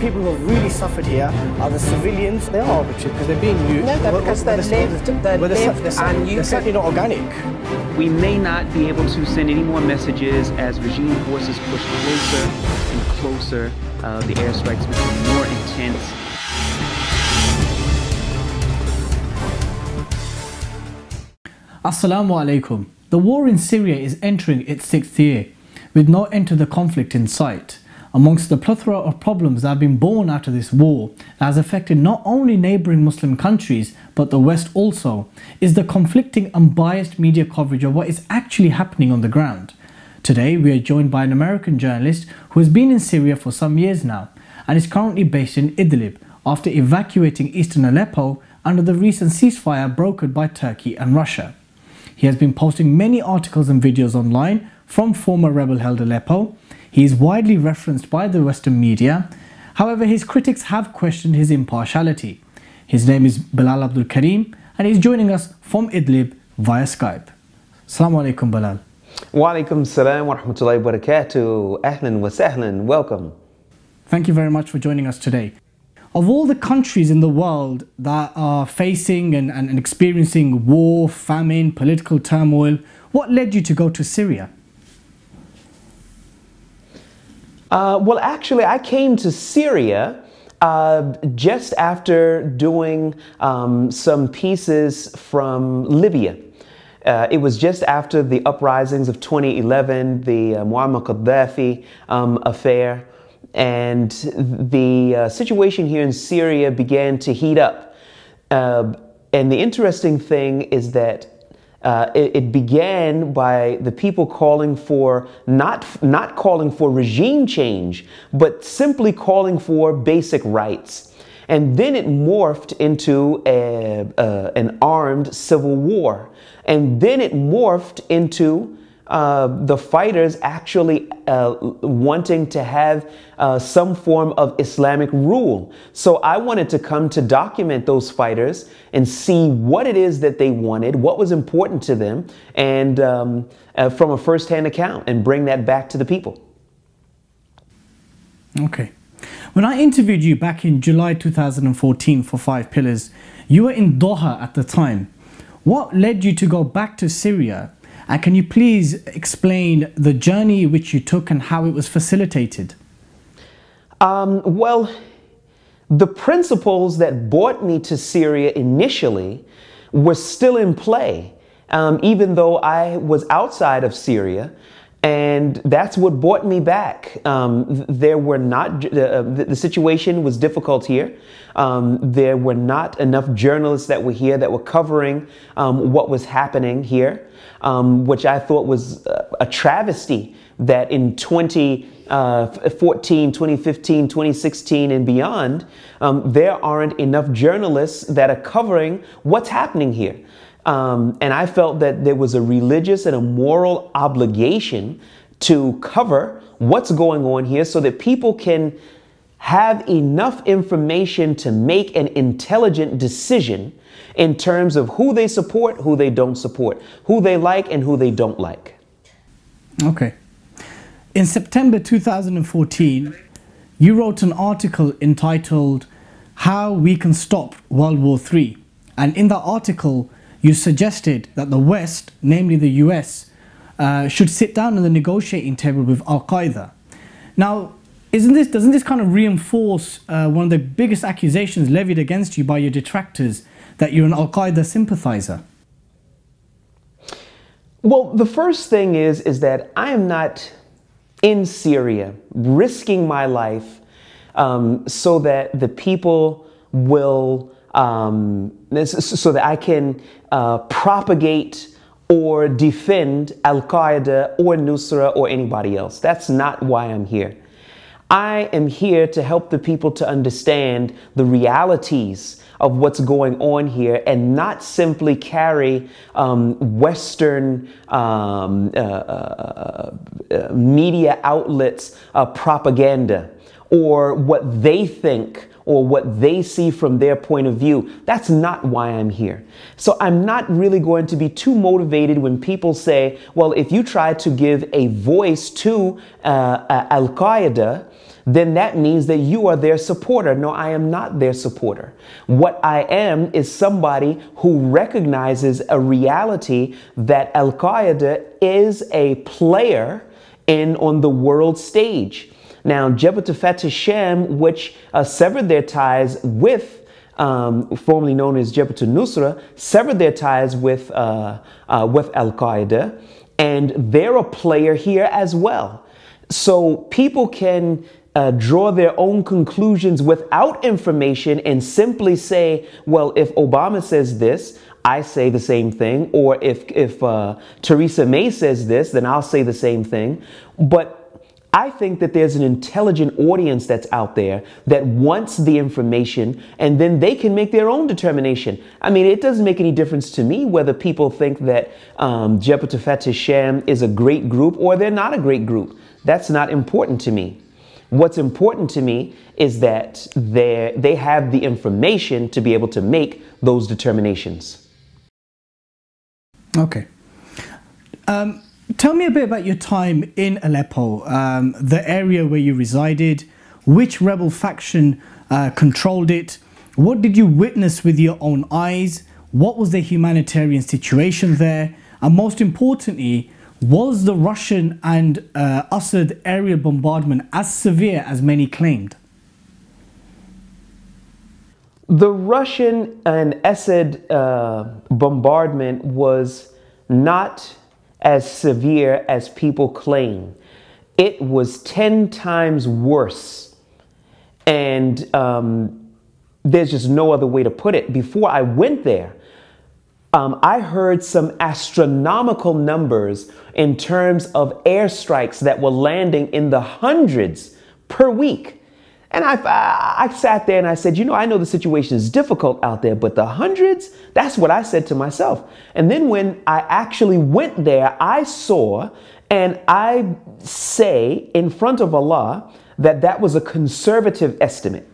people who have really suffered here are the civilians. They are arbitrary because they're being used. No, they're because they're they're certainly not organic. We may not be able to send any more messages as regime forces push closer and closer. The airstrikes become more intense. Assalamu alaikum. The war in Syria is entering its 6th year, with no end to the conflict in sight. Amongst the plethora of problems that have been born out of this war that has affected not only neighbouring Muslim countries but the West also, is the conflicting and biased media coverage of what is actually happening on the ground. Today we are joined by an American journalist who has been in Syria for some years now and is currently based in Idlib after evacuating eastern Aleppo under the recent ceasefire brokered by Turkey and Russia. He has been posting many articles and videos online from former rebel-held Aleppo. He is widely referenced by the Western media. However, his critics have questioned his impartiality. His name is Bilal Abdul Kareem and he's joining us from Idlib via Skype. Assalamu alaikum, Bilal. Wa alaikum salam wa rahmatullahi wa barakatuh. Ahlan wa sahlan. Welcome. Thank you very much for joining us today. Of all the countries in the world that are facing and experiencing war, famine, political turmoil, what led you to go to Syria? Well, actually, I came to Syria just after doing some pieces from Libya. It was just after the uprisings of 2011, the Muammar Gaddafi affair, and the situation here in Syria began to heat up. And the interesting thing is that it began by the people calling for not calling for regime change, but simply calling for basic rights. And then it morphed into an armed civil war. And then it morphed into the fighters actually wanting to have some form of Islamic rule. So I wanted to come to document those fighters and see what it is that they wanted, what was important to them, and from a first-hand account, and bring that back to the people. Okay. When I interviewed you back in July 2014 for 5 Pillars, you were in Doha at the time. What led you to go back to Syria? And can you please explain the journey which you took and how it was facilitated? Well, the principles that brought me to Syria initially were still in play, even though I was outside of Syria. And that's what brought me back. There were not, the situation was difficult here. There were not enough journalists that were here that were covering what was happening here, which I thought was a travesty that in 2014, 2015, 2016 and beyond, there aren't enough journalists that are covering what's happening here. And I felt that there was a religious and a moral obligation to cover what's going on here so that people can have enough information to make an intelligent decision in terms of who they support, who they don't support, who they like and who they don't like. Okay. In September 2014, you wrote an article entitled "How We Can Stop World War III." And in that article, you suggested that the West, namely the US, should sit down at the negotiating table with Al-Qaeda. Now, doesn't this kind of reinforce one of the biggest accusations levied against you by your detractors, that you're an Al-Qaeda sympathizer? Well, the first thing is that I am not in Syria risking my life so that the people will so that I can propagate or defend Al-Qaeda or Nusra or anybody else. That's not why I'm here. I am here to help the people to understand the realities of what's going on here and not simply carry Western media outlets propaganda or what they think or what they see from their point of view. That's not why I'm here. So I'm not really going to be too motivated when people say, well, if you try to give a voice to Al-Qaeda, then that means that you are their supporter. No, I am not their supporter. What I am is somebody who recognizes a reality that Al-Qaeda is a player on the world stage. Now, Jabhat al Sham, which severed their ties with, formerly known as Jabhat al-Nusra, severed their ties with Al-Qaeda, and they're a player here as well. So people can draw their own conclusions without information and simply say, well, if Obama says this, I say the same thing. Or if Theresa May says this, then I'll say the same thing. But I think that there's an intelligent audience that's out there that wants the information, and then they can make their own determination. I mean, it doesn't make any difference to me whether people think that Jabhat al Sham is a great group or they're not a great group. That's not important to me. What's important to me is that they have the information to be able to make those determinations. Okay. Tell me a bit about your time in Aleppo, the area where you resided, which rebel faction controlled it, what did you witness with your own eyes, what was the humanitarian situation there, and most importantly, was the Russian and Assad aerial bombardment as severe as many claimed? The Russian and Assad bombardment was not as severe as people claim. It was 10 times worse. And there's just no other way to put it. Before I went there, I heard some astronomical numbers in terms of airstrikes that were landing in the hundreds per week. And I sat there and I said, you know, I know the situation is difficult out there, but the hundreds, that's what I said to myself. And then when I actually went there, I saw, and I say in front of Allah that that was a conservative estimate.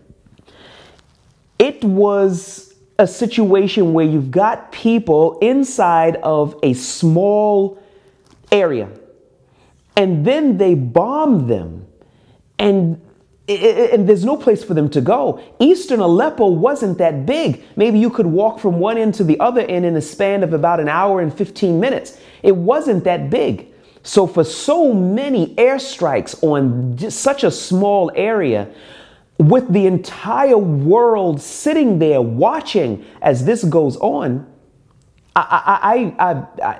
It was a situation where you've got people inside of a small area, and then they bomb them, and there's no place for them to go. Eastern Aleppo wasn't that big. Maybe you could walk from one end to the other end in a span of about an hour and 15 minutes. It wasn't that big. So for so many airstrikes on just such a small area, with the entire world sitting there watching as this goes on,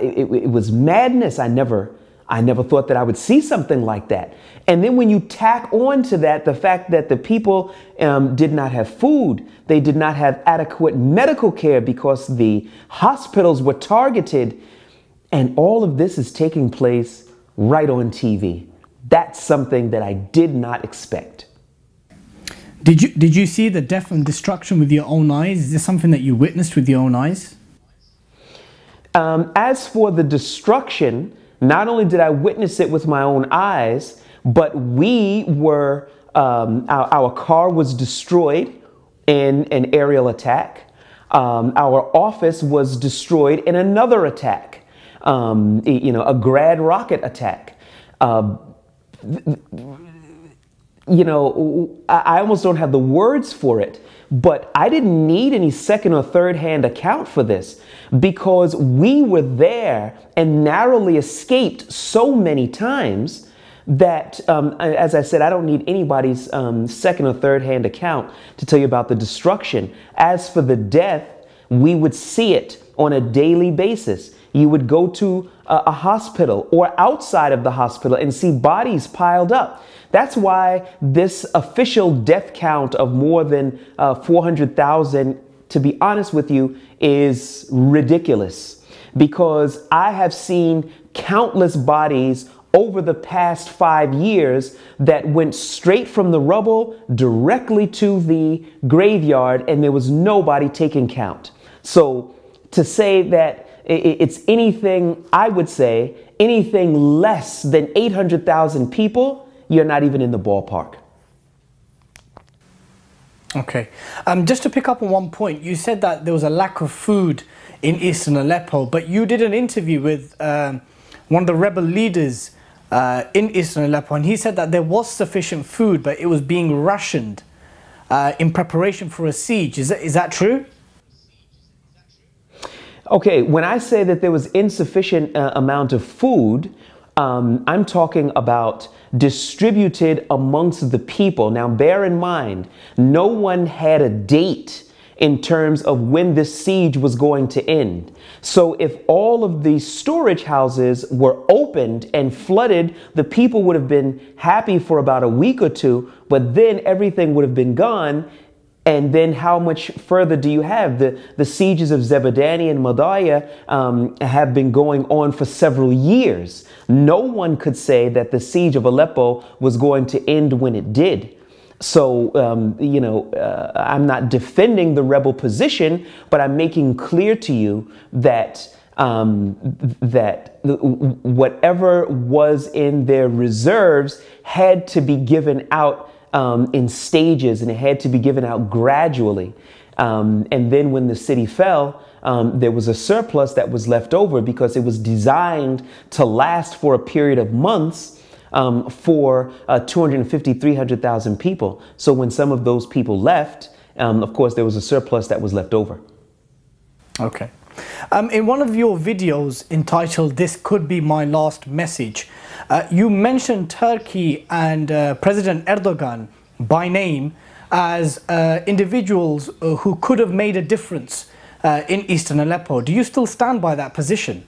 it was madness. I never thought that I would see something like that. And then when you tack on to that the fact that the people did not have food, they did not have adequate medical care because the hospitals were targeted, and all of this is taking place right on TV. That's something that I did not expect. Did you see the death and destruction with your own eyes? Is this something that you witnessed with your own eyes? As for the destruction, not only did I witness it with my own eyes, but we were, our car was destroyed in an aerial attack. Our office was destroyed in another attack, you know, a Grad rocket attack. You know, I almost don't have the words for it, but I didn't need any second or third hand account for this because we were there and narrowly escaped so many times that, as I said, I don't need anybody's second or third hand account to tell you about the destruction. As for the death, we would see it on a daily basis. You would go to a hospital or outside of the hospital and see bodies piled up. That's why this official death count of more than 400,000, to be honest with you, is ridiculous. Because I have seen countless bodies over the past 5 years that went straight from the rubble directly to the graveyard, and there was nobody taking count. So to say that it's anything, I would say, anything less than 800,000 people, you're not even in the ballpark. Okay. Just to pick up on one point, you said that there was a lack of food in eastern Aleppo, but you did an interview with one of the rebel leaders in eastern Aleppo, and he said that there was sufficient food, but it was being rationed in preparation for a siege. Is that true? Okay, when I say that there was insufficient amount of food, I'm talking about distributed amongst the people. Now, bear in mind, no one had a date in terms of when this siege was going to end. So if all of the storage houses were opened and flooded, the people would have been happy for about a week or two, but then everything would have been gone. And then how much further do you have? The sieges of Zebadani and Madaya have been going on for several years. No one could say that the siege of Aleppo was going to end when it did. So, I'm not defending the rebel position, but I'm making clear to you that whatever was in their reserves had to be given out in stages, and it had to be given out gradually. And then when the city fell, there was a surplus that was left over because it was designed to last for a period of months for 250, 300,000 people. So when some of those people left, of course, there was a surplus that was left over. Okay. In one of your videos entitled "This Could Be My Last Message," you mentioned Turkey and President Erdogan by name as individuals who could have made a difference in eastern Aleppo. Do you still stand by that position?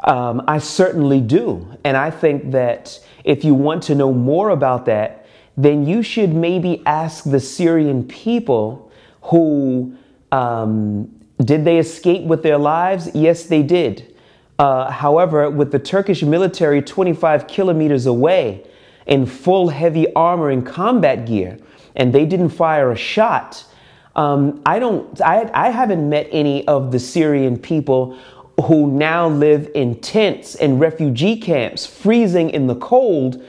I certainly do. And I think that if you want to know more about that, then you should maybe ask the Syrian people who, did they escape with their lives? Yes, they did. However, with the Turkish military 25 kilometers away in full heavy armor and combat gear, and they didn't fire a shot, I haven't met any of the Syrian people who now live in tents and refugee camps, freezing in the cold,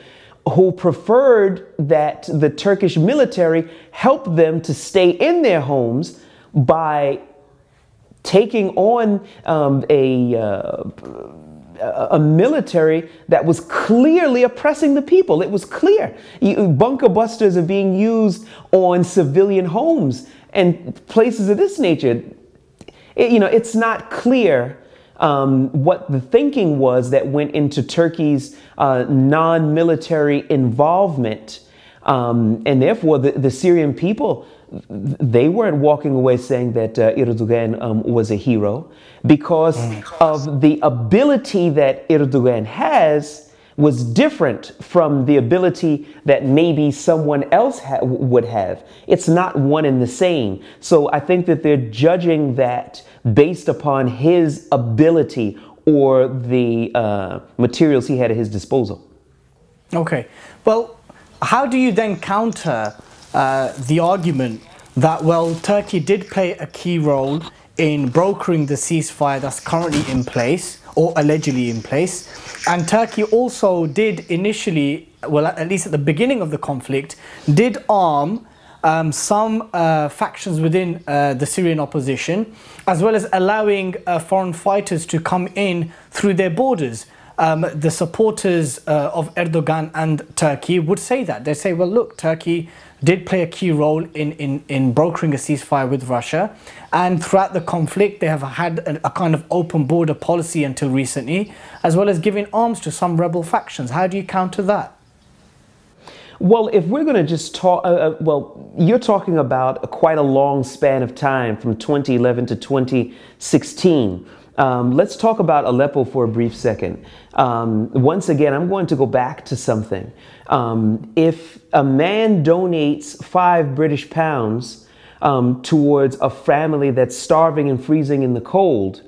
who preferred that the Turkish military help them to stay in their homes by taking on a military that was clearly oppressing the people. It was clear. Bunker busters are being used on civilian homes and places of this nature. It's not clear what the thinking was that went into Turkey's non-military involvement. And therefore, the Syrian people, they weren't walking away saying that Erdogan was a hero, because of the ability that Erdogan has was different from the ability that maybe someone else would have. It's not one and the same. So I think that they're judging that based upon his ability or the materials he had at his disposal. Okay. Well, how do you then counter the argument that, well, Turkey did play a key role in brokering the ceasefire that's currently in place, or allegedly in place, and Turkey also did initially, well, at least at the beginning of the conflict, did arm some factions within the Syrian opposition, as well as allowing foreign fighters to come in through their borders. The supporters of Erdogan and Turkey would say that. They say, well, look, Turkey did play a key role in brokering a ceasefire with Russia. And throughout the conflict, they have had a kind of open border policy until recently, as well as giving arms to some rebel factions. How do you counter that? Well, if we're going to just talk, you're talking about quite a long span of time from 2011 to 2016. Let's talk about Aleppo for a brief second. Once again, I'm going to go back to something. If a man donates £5 towards a family that's starving and freezing in the cold,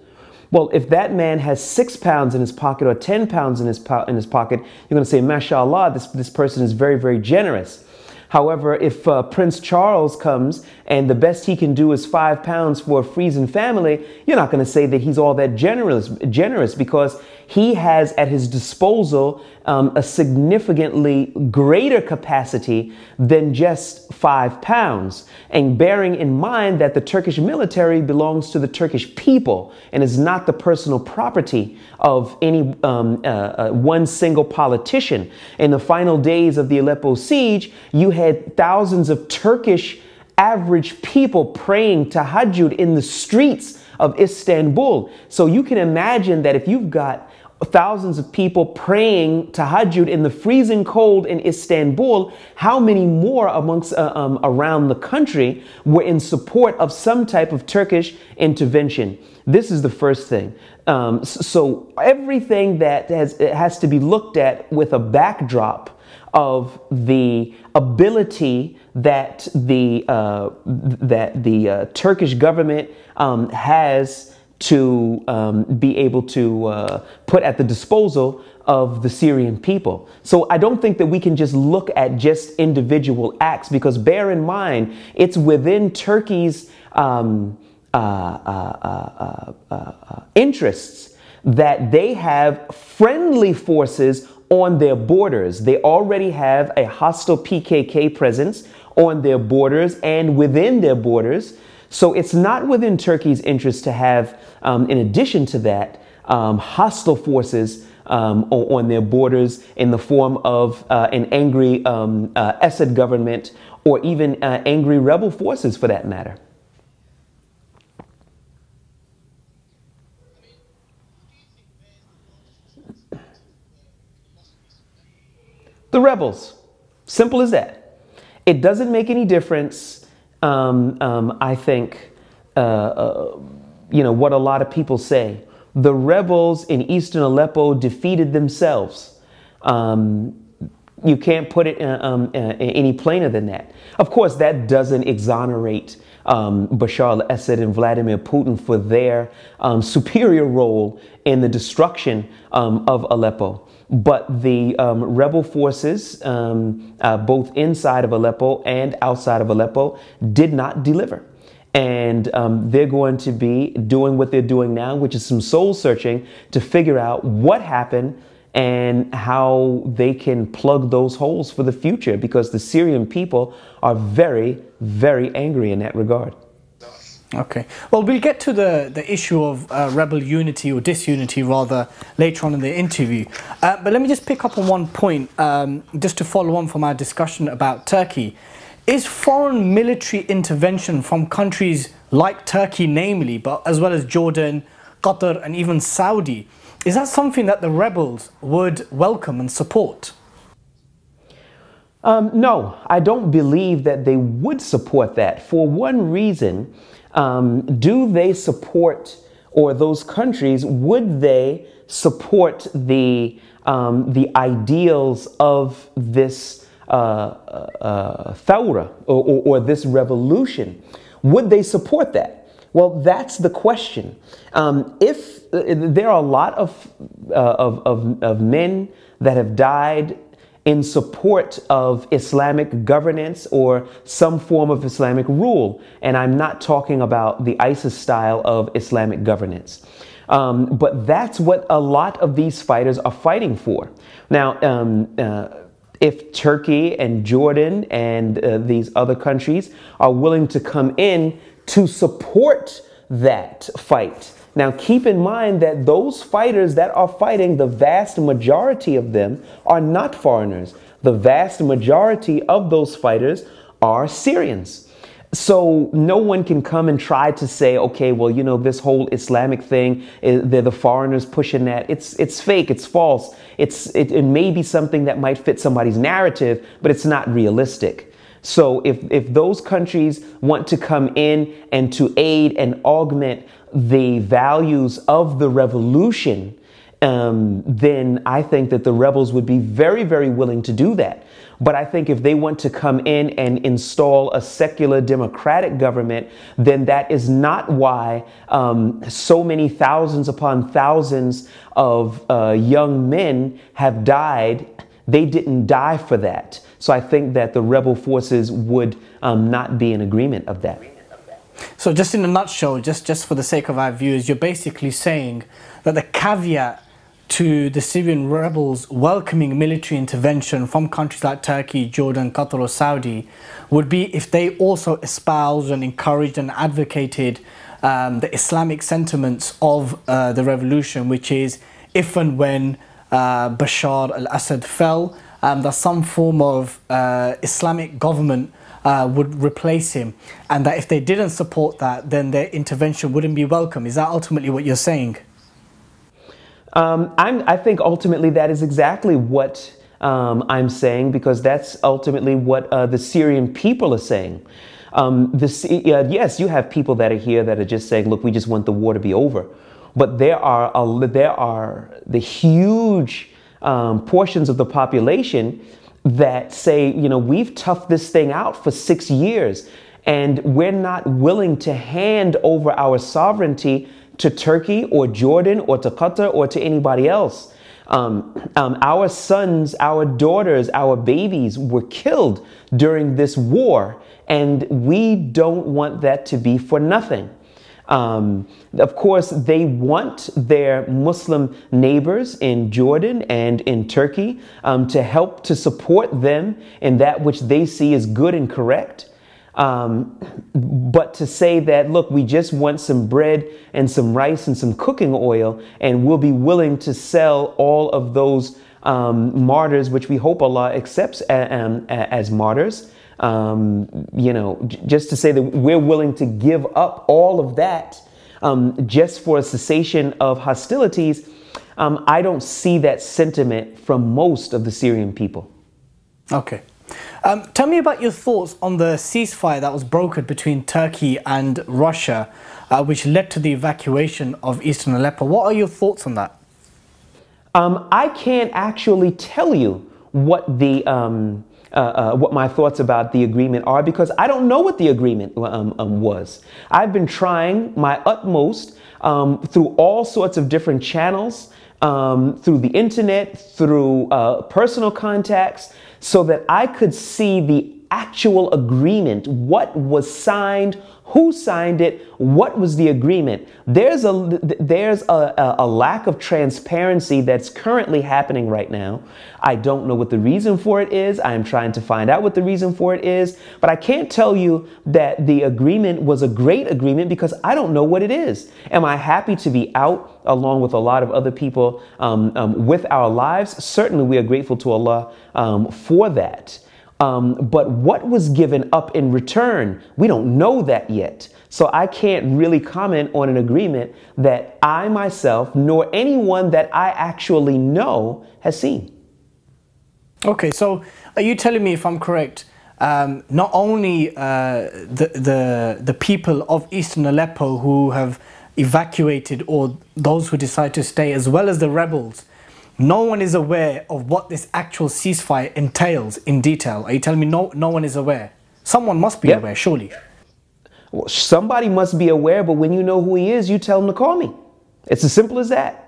well, if that man has £6 in his pocket or £10 in his pocket, you're going to say, mashallah, this person is very, very generous. However, if Prince Charles comes and the best he can do is £5 for a freezing family, you're not going to say that he's all that generous because he has at his disposal a significantly greater capacity than just £5. And bearing in mind that the Turkish military belongs to the Turkish people and is not the personal property of any one single politician. In the final days of the Aleppo siege, you had thousands of Turkish average people praying tahajjud in the streets of Istanbul. So you can imagine that if you've got thousands of people praying tahajjud in the freezing cold in Istanbul, how many more amongst around the country were in support of some type of Turkish intervention? This is the first thing. So everything that has to be looked at with a backdrop of the ability that the Turkish government has to be able to put at the disposal of the Syrian people. So I don't think that we can just look at just individual acts, because bear in mind, it's within Turkey's interests that they have friendly forces on their borders. They already have a hostile PKK presence on their borders and within their borders. So it's not within Turkey's interest to have, in addition to that, hostile forces on their borders in the form of an angry Assad government, or even angry rebel forces for that matter. The rebels. Simple as that. It doesn't make any difference. I think, what a lot of people say. The rebels in eastern Aleppo defeated themselves. You can't put it any plainer than that. Of course, that doesn't exonerate Bashar al-Assad and Vladimir Putin for their superior role in the destruction of Aleppo. But the rebel forces, both inside of Aleppo and outside of Aleppo, did not deliver. And they're going to be doing what they're doing now, which is some soul searching to figure out what happened and how they can plug those holes for the future, because the Syrian people are very, very angry in that regard. Okay. Well, we'll get to the issue of rebel unity, or disunity rather, later on in the interview. But let me just pick up on one point, just to follow on from our discussion about Turkey. Is foreign military intervention from countries like Turkey, namely, but as well as Jordan, Qatar, and even Saudi, is that something that the rebels would welcome and support? No, I don't believe that they would support that. For one reason, do they support, or those countries, would they support the ideals of this thawra, or this revolution? Would they support that? Well, that's the question. If there are a lot of men that have died in support of Islamic governance or some form of Islamic rule, and I'm not talking about the ISIS style of Islamic governance, but that's what a lot of these fighters are fighting for. Now, if Turkey and Jordan and these other countries are willing to come in to support that fight. Now, keep in mind that those fighters that are fighting, the vast majority of them are not foreigners. The vast majority of those fighters are Syrians. So no one can come and try to say, okay, well, this whole Islamic thing, they're the foreigners pushing that. It's fake. It's false. It may be something that might fit somebody's narrative, but it's not realistic. So if those countries want to come in and to aid and augment the values of the revolution, then I think that the rebels would be very, very willing to do that. But I think if they want to come in and install a secular democratic government, then that is not why so many thousands upon thousands of young men have died They didn't die for that. So I think that the rebel forces would not be in agreement of that. So just in a nutshell, just for the sake of our viewers, you're basically saying that the caveat to the Syrian rebels welcoming military intervention from countries like Turkey, Jordan, Qatar or Saudi would be if they also espoused and encouraged and advocated the Islamic sentiments of the revolution, which is if and when Bashar al-Assad fell, that some form of Islamic government would replace him, and that if they didn't support that, then their intervention wouldn't be welcome. Is that ultimately what you're saying? I think ultimately that is exactly what I'm saying, because that's ultimately what the Syrian people are saying. Yes, you have people that are here that are just saying, look, we just want the war to be over. But there are the huge portions of the population that say, you know, we've toughed this thing out for 6 years and we're not willing to hand over our sovereignty to Turkey or Jordan or to Qatar or to anybody else. Our sons, our daughters, our babies were killed during this war, and we don't want that to be for nothing. Of course, they want their Muslim neighbors in Jordan and in Turkey to help to support them in that which they see as good and correct. But to say that, look, we just want some bread and some rice and some cooking oil, and we'll be willing to sell all of those martyrs, which we hope Allah accepts as martyrs. You know, just to say that we're willing to give up all of that just for a cessation of hostilities, I don't see that sentiment from most of the Syrian people. Okay. Tell me about your thoughts on the ceasefire that was brokered between Turkey and Russia, which led to the evacuation of eastern Aleppo. What are your thoughts on that? I can't actually tell you what what my thoughts about the agreement are, because I don't know what the agreement was. I've been trying my utmost through all sorts of different channels, through the internet, through personal contacts, so that I could see the actual agreement, what was signed, who signed it, what was the agreement. There's a lack of transparency that's currently happening right now. I don't know what the reason for it is. I'm trying to find out what the reason for it is, but I can't tell you that the agreement was a great agreement because I don't know what it is. Am I happy to be out along with a lot of other people with our lives? Certainly we are grateful to Allah for that. But what was given up in return, we don't know that yet. So I can't really comment on an agreement that I myself, nor anyone that I actually know, has seen. Okay, so are you telling me, if I'm correct, not only the people of eastern Aleppo who have evacuated, or those who decide to stay, as well as the rebels, no one is aware of what this actual ceasefire entails in detail? Are you telling me no one is aware? Someone must be aware, surely. Well, somebody must be aware, but when you know who he is, you tell him to call me. It's as simple as that.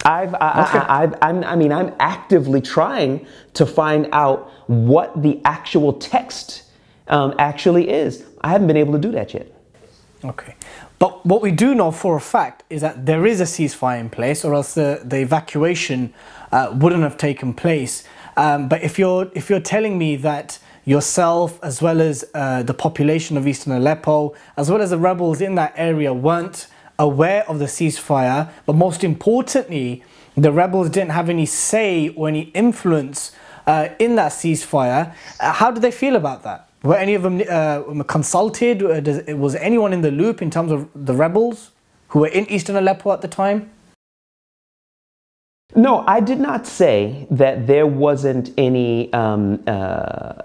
I'm actively trying to find out what the actual text actually is. I haven't been able to do that yet. Okay. But what we do know for a fact is that there is a ceasefire in place, or else the evacuation wouldn't have taken place. But if you're telling me that yourself, as well as the population of eastern Aleppo, as well as the rebels in that area, weren't aware of the ceasefire, but most importantly, the rebels didn't have any say or any influence in that ceasefire, how do they feel about that? Were any of them consulted? Was anyone in the loop in terms of the rebels who were in eastern Aleppo at the time? No, I did not say that there wasn't any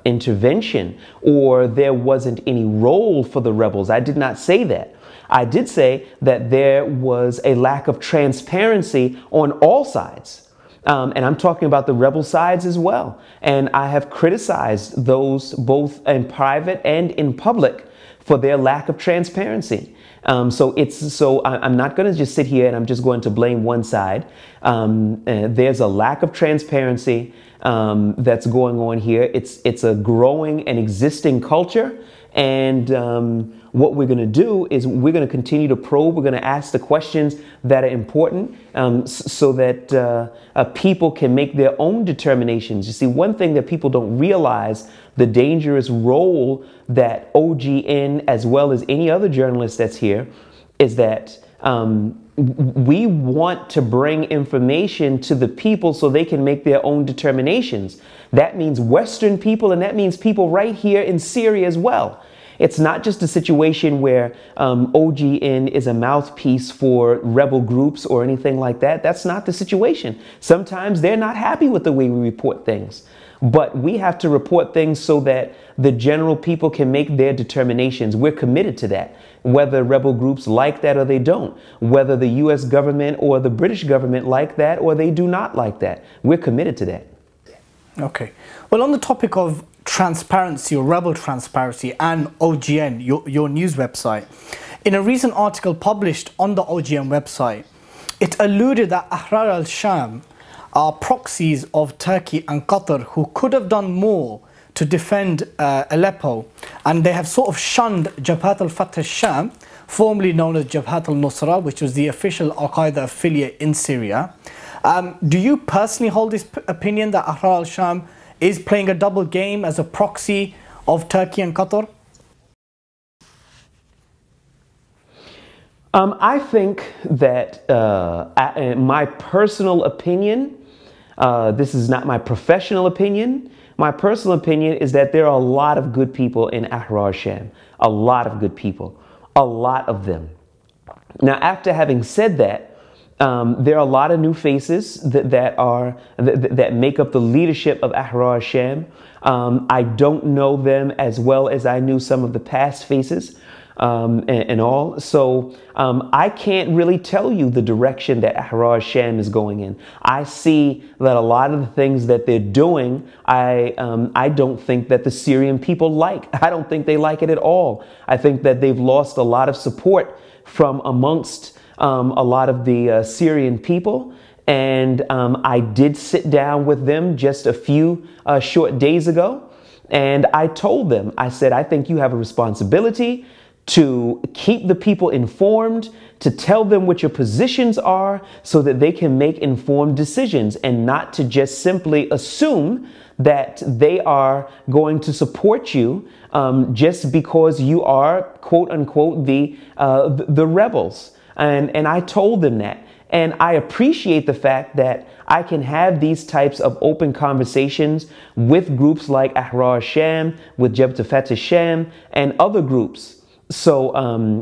intervention or there wasn't any role for the rebels. I did not say that. I did say that there was a lack of transparency on all sides. And I'm talking about the rebel sides as well. And I have criticized those both in private and in public for their lack of transparency. So I'm not going to just sit here and I'm just going to blame one side. There's a lack of transparency that's going on here. It's a growing and existing culture. And what we're going to do is we're going to continue to probe. We're going to ask the questions that are important so that people can make their own determinations. You see, one thing that people don't realize, the dangerous role that OGN, as well as any other journalist that's here, is that we want to bring information to the people so they can make their own determinations. That means Western people, and that means people right here in Syria as well. It's not just a situation where OGN is a mouthpiece for rebel groups or anything like that. That's not the situation. Sometimes they're not happy with the way we report things. But we have to report things so that the general people can make their determinations. We're committed to that, whether rebel groups like that or they don't, whether the U.S. government or the British government like that or they do not like that. We're committed to that. Okay. Well, on the topic of transparency or rebel transparency and OGN, your news website, in a recent article published on the OGN website, it alluded that Ahrar al-Sham are proxies of Turkey and Qatar who could have done more to defend Aleppo, and they have sort of shunned Jabhat al-Fath al-Sham, formerly known as Jabhat al-Nusra, which was the official Al-Qaeda affiliate in Syria. Do you personally hold this opinion that Ahrar al-Sham is playing a double game as a proxy of Turkey and Qatar? I think that my personal opinion, this is not my professional opinion. My personal opinion is that there are a lot of good people in Ahrar al-Sham. A lot of good people. A lot of them. Now, after having said that, there are a lot of new faces that make up the leadership of Ahrar al-Sham. I don't know them as well as I knew some of the past faces. And all. So I can't really tell you the direction that Ahrar al-Sham is going in. I see that a lot of the things that they're doing, I don't think that the Syrian people like. I don't think they like it at all. I think that they've lost a lot of support from amongst a lot of the Syrian people. And I did sit down with them just a few short days ago. And I told them, I said, I think you have a responsibility to keep the people informed, to tell them what your positions are so that they can make informed decisions, and not to just simply assume that they are going to support you just because you are, quote unquote, the rebels. And I told them that. And I appreciate the fact that I can have these types of open conversations with groups like Ahrar al-Sham, with Jabhat al-Fath al-Sham, and other groups. So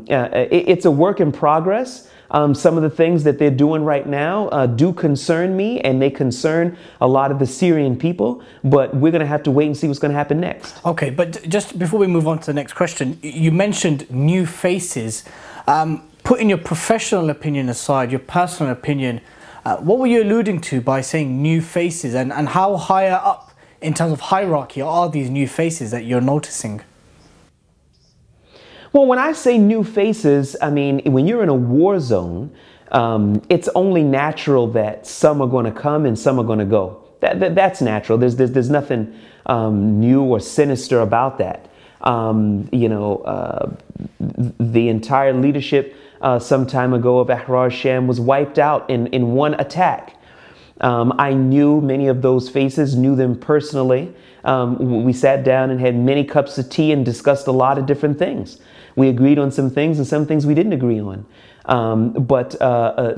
it's a work in progress. Some of the things that they're doing right now do concern me, and they concern a lot of the Syrian people. But we're going to have to wait and see what's going to happen next. Okay, but just before we move on to the next question, you mentioned new faces. Putting your professional opinion aside, your personal opinion, what were you alluding to by saying new faces, and how higher up in terms of hierarchy are these new faces that you're noticing? Well, when I say new faces, I mean, when you're in a war zone, it's only natural that some are going to come and some are going to go. That's natural. There's nothing new or sinister about that. The entire leadership some time ago of Ahrar al-Sham was wiped out in one attack. I knew many of those faces, knew them personally. We sat down and had many cups of tea and discussed a lot of different things. We agreed on some things and some things we didn't agree on. But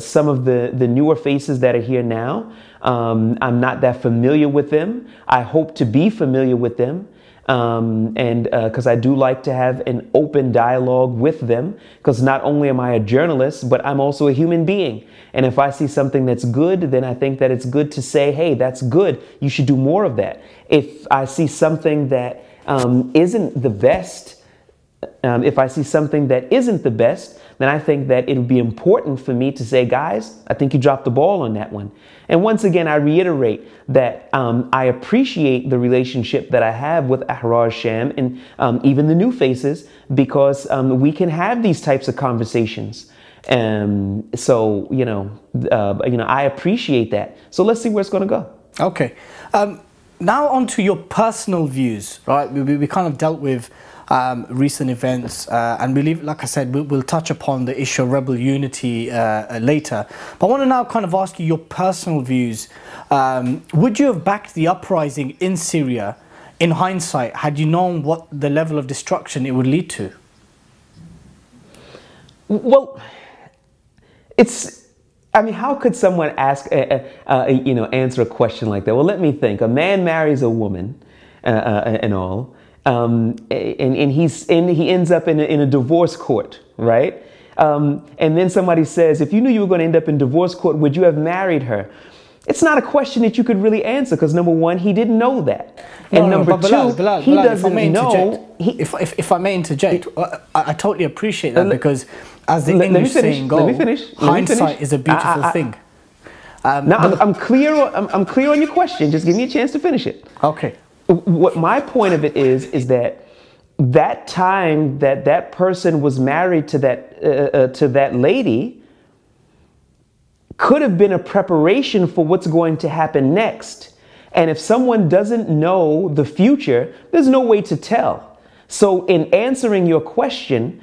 some of the newer faces that are here now, I'm not that familiar with them. I hope to be familiar with them. Because I do like to have an open dialogue with them, because not only am I a journalist, but I'm also a human being. And if I see something that's good, then I think that it's good to say, hey, that's good. You should do more of that. If I see something that isn't the best, then I think that it would be important for me to say, guys, I think you dropped the ball on that one. And once again, I reiterate that I appreciate the relationship that I have with Ahrar Sham and even the new faces, because we can have these types of conversations. So, I appreciate that. So let's see where it's going to go. Okay. Now on to your personal views, right? We kind of dealt with recent events, and like I said, we'll touch upon the issue of rebel unity later. But I want to now kind of ask you your personal views. Would you have backed the uprising in Syria in hindsight, had you known what the level of destruction it would lead to? Well, how could someone answer a question like that? Well, let me think. A man marries a woman and all. And he ends up in a divorce court, right? And then somebody says, if you knew you were going to end up in divorce court, would you have married her? It's not a question that you could really answer, because number one, he didn't know that. And number two, Bilal, he doesn't know. If I may interject, I totally appreciate that, because as the English saying goes, hindsight is a beautiful thing. Now, I'm clear on your question. Just give me a chance to finish it. Okay. What my point of it is that time that person was married to that lady could have been a preparation for what's going to happen next. And if someone doesn't know the future, there's no way to tell. So in answering your question,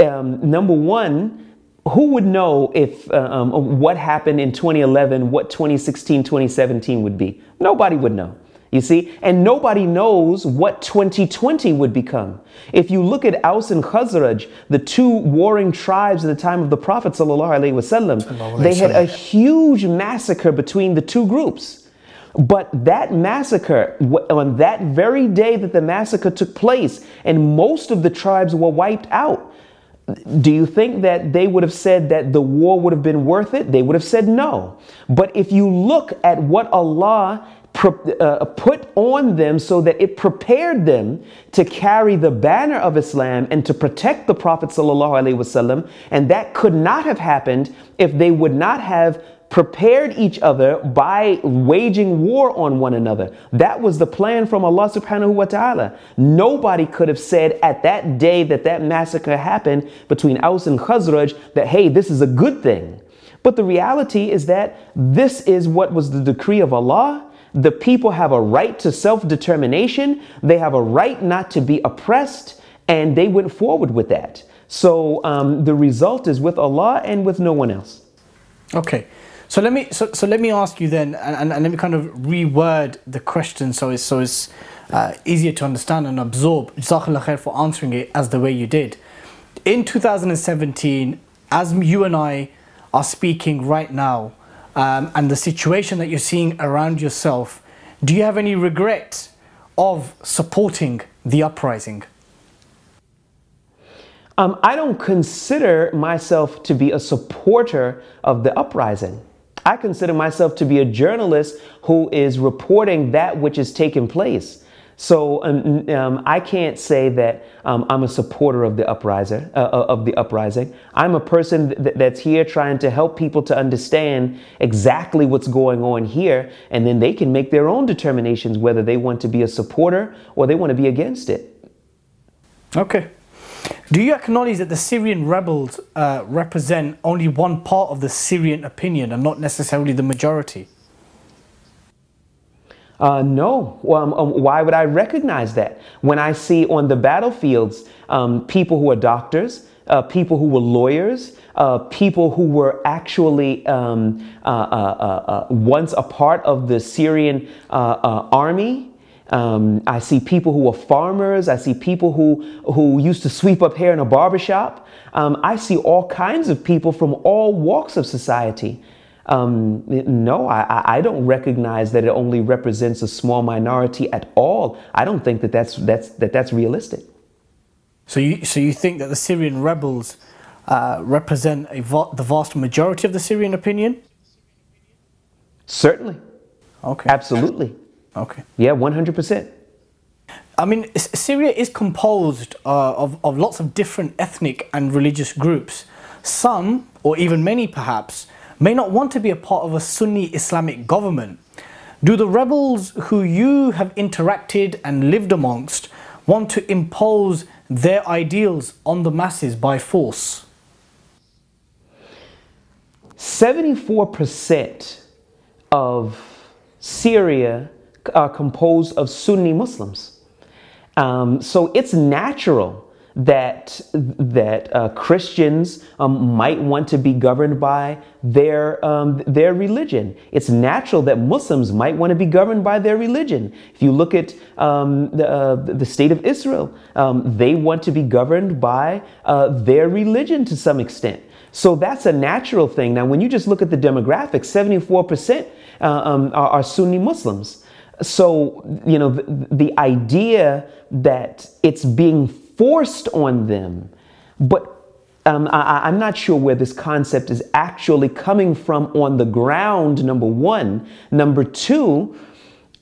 number one, who would know if what happened in 2011, what 2016, 2017 would be? Nobody would know. You see, and nobody knows what 2020 would become. If you look at Aus and Khazraj, the two warring tribes at the time of the Prophet ﷺ, they had a huge massacre between the two groups. But that massacre, on that very day that the massacre took place, and most of the tribes were wiped out, do you think that they would have said that the war would have been worth it? They would have said no. But if you look at what Allah put on them so that it prepared them to carry the banner of Islam and to protect the Prophet ﷺ, and that could not have happened if they would not have prepared each other by waging war on one another. That was the plan from Allah subhanahu wa ta'ala. Nobody could have said at that day that massacre happened between Aus and Khazraj that, hey, this is a good thing. But the reality is that this is what was the decree of Allah. The people have a right to self-determination. They have a right not to be oppressed, and they went forward with that. So the result is with Allah and with no one else. Okay, so let me ask you then, and let me kind of reword the question so it's easier to understand and absorb. Jazakallah khair for answering it as the way you did. In 2017, as you and I are speaking right now, and the situation that you're seeing around yourself, do you have any regret of supporting the uprising? I don't consider myself to be a supporter of the uprising. I consider myself to be a journalist who is reporting that which is taking place. So I can't say that I'm a supporter of the uprising. I'm a person that's here trying to help people to understand exactly what's going on here, and then they can make their own determinations whether they want to be a supporter or they want to be against it. Okay. Do you acknowledge that the Syrian rebels represent only one part of the Syrian opinion and not necessarily the majority? No. Why would I recognize that? When I see on the battlefields people who are doctors, people who were lawyers, people who were actually once a part of the Syrian army. I see people who are farmers. I see people who used to sweep up hair in a barbershop. I see all kinds of people from all walks of society. No, I don't recognize that it only represents a small minority at all. I don't think that's realistic. So you think that the Syrian rebels represent the vast majority of the Syrian opinion? Certainly. Okay. Absolutely. Okay. Yeah, 100%. I mean, Syria is composed of lots of different ethnic and religious groups. some, or even many perhaps, may not want to be a part of a Sunni Islamic government. Do the rebels who you have interacted and lived amongst want to impose their ideals on the masses by force? 74% of Syria are composed of Sunni Muslims. So it's natural that Christians might want to be governed by their religion. It's natural that Muslims might want to be governed by their religion. If you look at the state of Israel, they want to be governed by their religion to some extent. So that's a natural thing. Now, when you just look at the demographics, 74% are Sunni Muslims. So, you know, the idea that it's being forced on them, but I'm not sure where this concept is actually coming from on the ground, number one. Number two,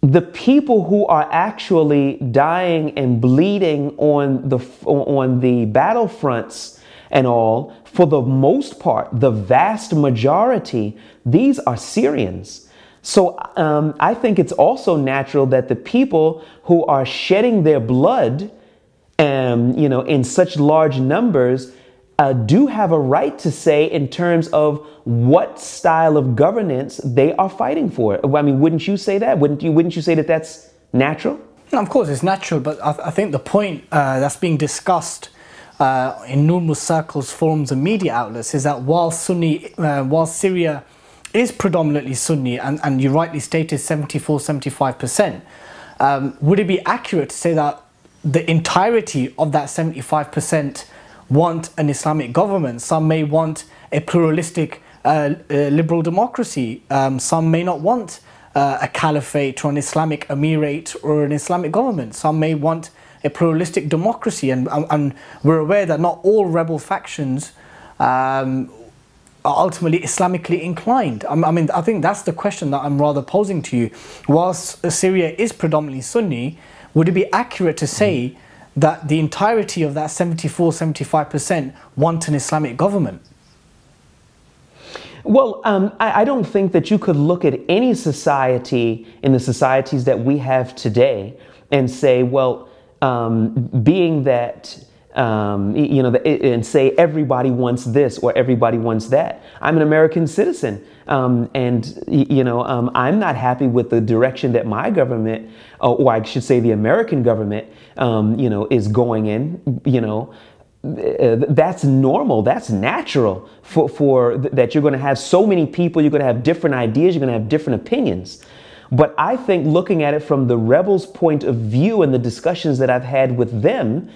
the people who are actually dying and bleeding on the battlefronts and all, for the most part, the vast majority, these are Syrians. So I think it's also natural that the people who are shedding their blood, you know, in such large numbers, do have a right to say in terms of what style of governance they are fighting for. I mean, wouldn't you say that? Wouldn't you say that that's natural? No, of course, it's natural, but I think the point that's being discussed in numerous circles, forums and media outlets is that while Syria is predominantly Sunni, and you rightly stated 74-75%, would it be accurate to say that the entirety of that 75% want an Islamic government? Some may want a pluralistic liberal democracy. Some may not want a caliphate or an Islamic emirate or an Islamic government. Some may want a pluralistic democracy, and we're aware that not all rebel factions are ultimately Islamically inclined. I mean, I think that's the question that I'm rather posing to you. Whilst Syria is predominantly Sunni, would it be accurate to say that the entirety of that 74-75% want an Islamic government? Well, I don't think that you could look at any society in the societies that we have today and say, well, being that, you know, and say everybody wants this or everybody wants that. I'm an American citizen, and, you know, I'm not happy with the direction that my government, or I should say the American government, you know, is going in. You know, that's normal, that's natural for that you're going to have so many people, you're going to have different ideas, you're going to have different opinions. But I think looking at it from the rebels' point of view and the discussions that I've had with them,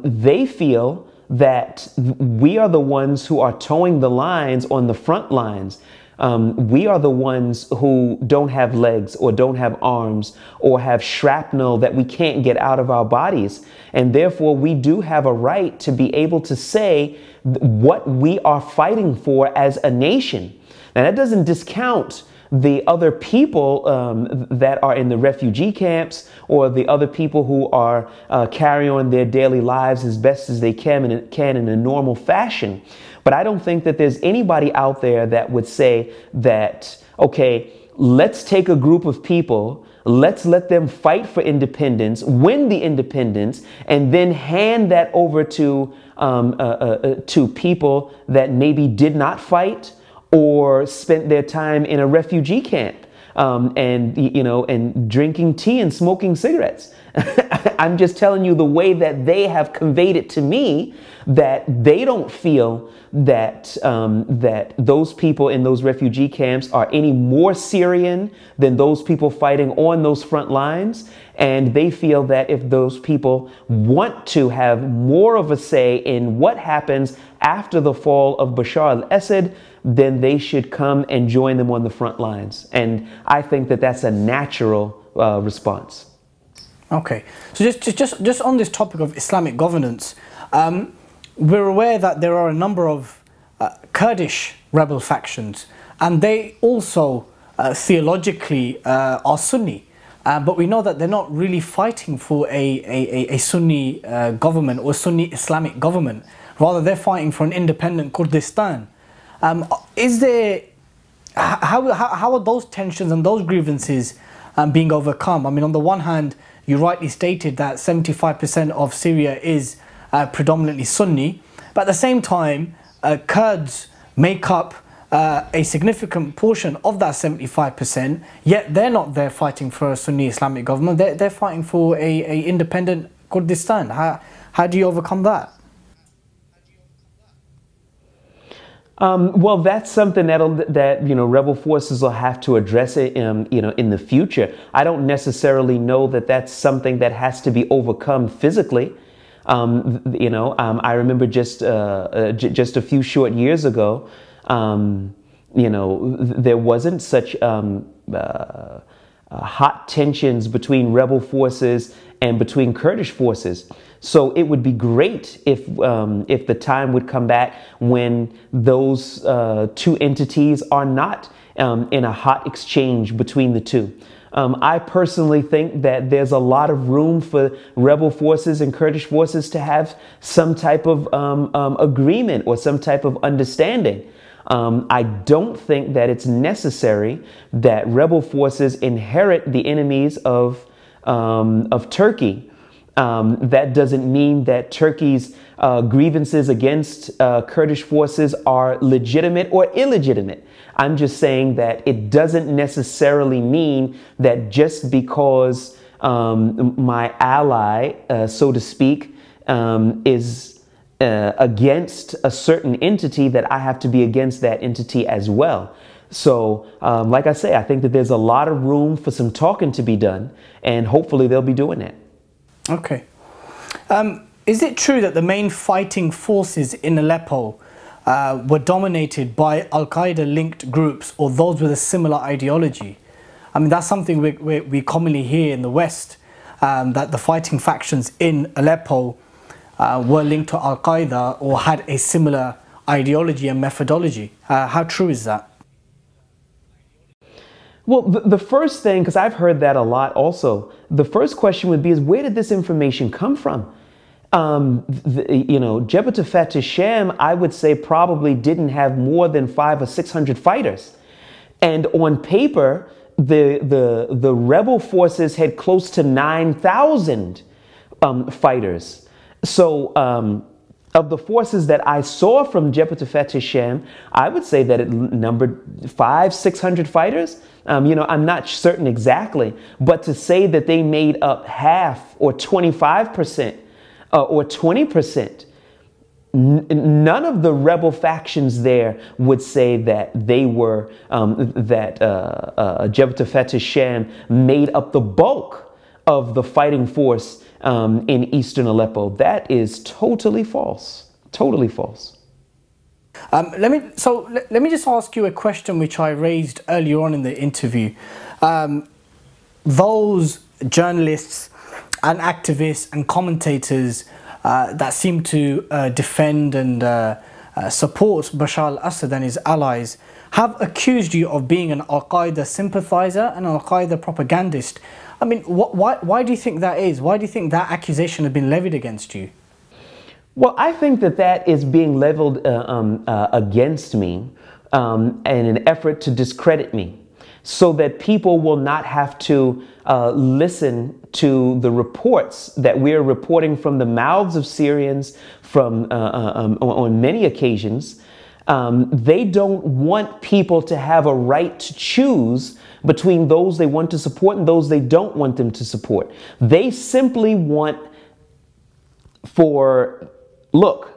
they feel that we are the ones who are towing the lines on the front lines. We are the ones who don't have legs or don't have arms or have shrapnel that we can't get out of our bodies. And therefore, we do have a right to be able to say what we are fighting for as a nation. Now, that doesn't discount the other people that are in the refugee camps, or the other people who are carrying on their daily lives as best as they can in a normal fashion. But I don't think that there's anybody out there that would say that, okay, let's take a group of people, let's let them fight for independence, win the independence, and then hand that over to people that maybe did not fight or spent their time in a refugee camp, and, you know, and drinking tea and smoking cigarettes. I'm just telling you the way that they have conveyed it to me, that they don't feel that that those people in those refugee camps are any more Syrian than those people fighting on those front lines. And they feel that if those people want to have more of a say in what happens after the fall of Bashar al-Assad, then they should come and join them on the front lines. And I think that that's a natural response. Okay, so just on this topic of Islamic governance, we're aware that there are a number of Kurdish rebel factions, and they also theologically are Sunni. But we know that they're not really fighting for a Sunni government or Sunni Islamic government. Rather, they're fighting for an independent Kurdistan. Is there, how are those tensions and those grievances being overcome? I mean, on the one hand, you rightly stated that 75% of Syria is predominantly Sunni, but at the same time, Kurds make up a significant portion of that 75%, yet they're not there fighting for a Sunni Islamic government, they're fighting for a independent Kurdistan. How do you overcome that? Well, that's something that rebel forces will have to address it in the future. I don't necessarily know that that's something that has to be overcome physically. I remember just a few short years ago, there wasn't such hot tensions between rebel forces and between Kurdish forces. So it would be great if the time would come back when those two entities are not in a hot exchange between the two. I personally think that there's a lot of room for rebel forces and Kurdish forces to have some type of agreement or some type of understanding. I don't think that it's necessary that rebel forces inherit the enemies of Turkey. That doesn't mean that Turkey's grievances against Kurdish forces are legitimate or illegitimate. I'm just saying that it doesn't necessarily mean that just because my ally, so to speak, is against a certain entity, that I have to be against that entity as well. So, like I say, I think that there's a lot of room for some talking to be done, and hopefully they'll be doing that. Okay. Is it true that the main fighting forces in Aleppo were dominated by Al-Qaeda linked groups or those with a similar ideology? I mean, that's something we commonly hear in the West, that the fighting factions in Aleppo were linked to Al-Qaeda or had a similar ideology and methodology. How true is that? Well, the first thing, because I've heard that a lot also, the first question would be is, where did this information come from? Jabhat Fateh Sham, I would say, probably didn't have more than 500 or 600 fighters. And on paper, the rebel forces had close to 9,000 fighters. So of the forces that I saw from Jabhat Fateh Sham, I would say that it numbered 500-600 fighters. I'm not certain exactly, but to say that they made up half or 25% or 20%, none of the rebel factions there would say that they were, Jabhat Fateh Sham made up the bulk of the fighting force in eastern Aleppo. That is totally false. Totally false. Let me just ask you a question which I raised earlier on in the interview. Those journalists and activists and commentators that seem to defend and support Bashar al-Assad and his allies have accused you of being an Al-Qaeda sympathizer and an Al-Qaeda propagandist. I mean, why do you think that is? Why do you think that accusation has been levied against you? Well, I think that is being leveled against me in an effort to discredit me, so that people will not have to listen to the reports that we're reporting from the mouths of Syrians from on many occasions. They don't want people to have a right to choose between those they want to support and those they don't want them to support. They simply want look,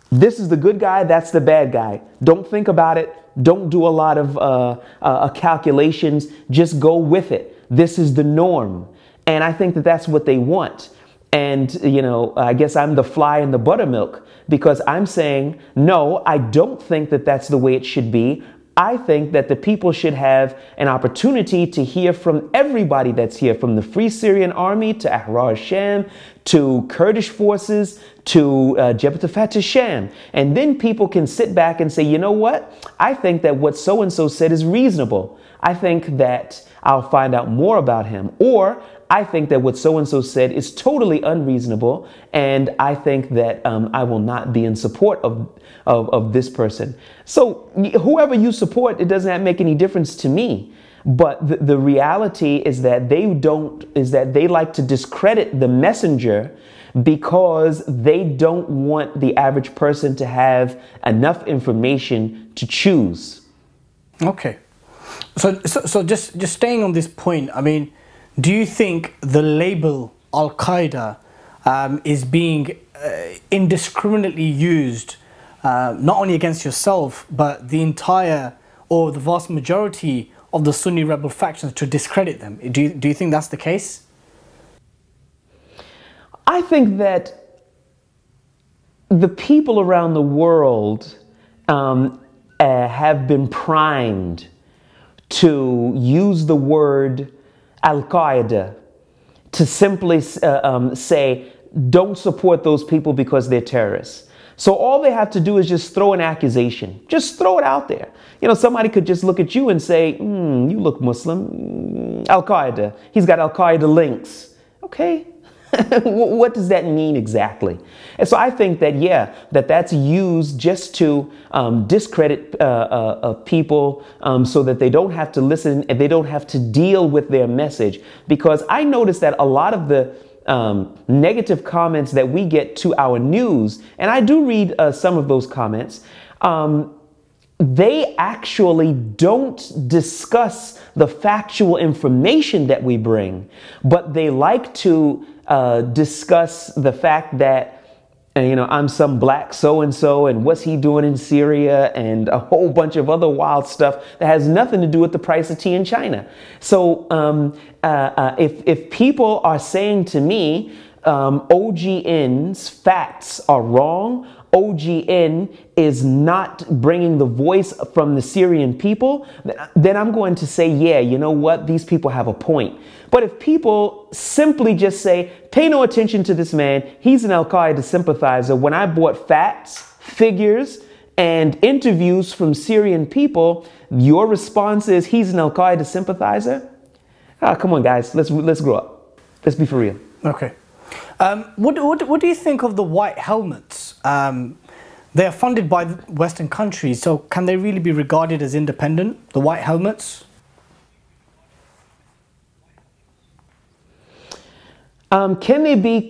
this is the good guy, that's the bad guy. Don't think about it. Don't do a lot of calculations. Just go with it. This is the norm. And I think that that's what they want. And, I guess I'm the fly in the buttermilk, because I'm saying, no, I don't think that that's the way it should be. I think that the people should have an opportunity to hear from everybody that's here, from the Free Syrian Army to Ahrar Sham to Kurdish forces to Jabhat Fateh Sham. And then people can sit back and say, you know what? I think that what so-and-so said is reasonable. I think that I'll find out more about him, or I think that what so-and-so said is totally unreasonable, and I think that I will not be in support of this person. So whoever you support, it doesn't make any difference to me. But the reality is that they like to discredit the messenger because they don't want the average person to have enough information to choose. Okay. So just staying on this point, I mean, do you think the label Al-Qaeda is being indiscriminately used not only against yourself, but the entire or the vast majority of the Sunni rebel factions to discredit them? Do you think that's the case? I think that the people around the world have been primed to use the word Al-Qaeda to simply say, don't support those people because they're terrorists. So all they have to do is just throw an accusation. Just throw it out there. You know, somebody could just look at you and say, you look Muslim. Al-Qaeda. He's got Al-Qaeda links. Okay. What does that mean exactly? And so I think that, yeah, that's used just to discredit people so that they don't have to listen and they don't have to deal with their message. Because I noticed that a lot of the negative comments that we get to our news, and I do read some of those comments, they actually don't discuss the factual information that we bring, but they like to discuss the fact that, you know, I'm some black so-and-so and what's he doing in Syria and a whole bunch of other wild stuff that has nothing to do with the price of tea in China. So if people are saying to me, OGN's facts are wrong, OGN is not bringing the voice from the Syrian people, then I'm going to say, yeah, you know what? These people have a point. But if people simply just say, pay no attention to this man, he's an Al-Qaeda sympathizer, when I brought facts, figures, and interviews from Syrian people, your response is he's an Al-Qaeda sympathizer? Ah, come on, guys, let's grow up. Let's be for real. Okay. What do you think of the white helmets? They are funded by Western countries, so can they really be regarded as independent, the white helmets? Can they be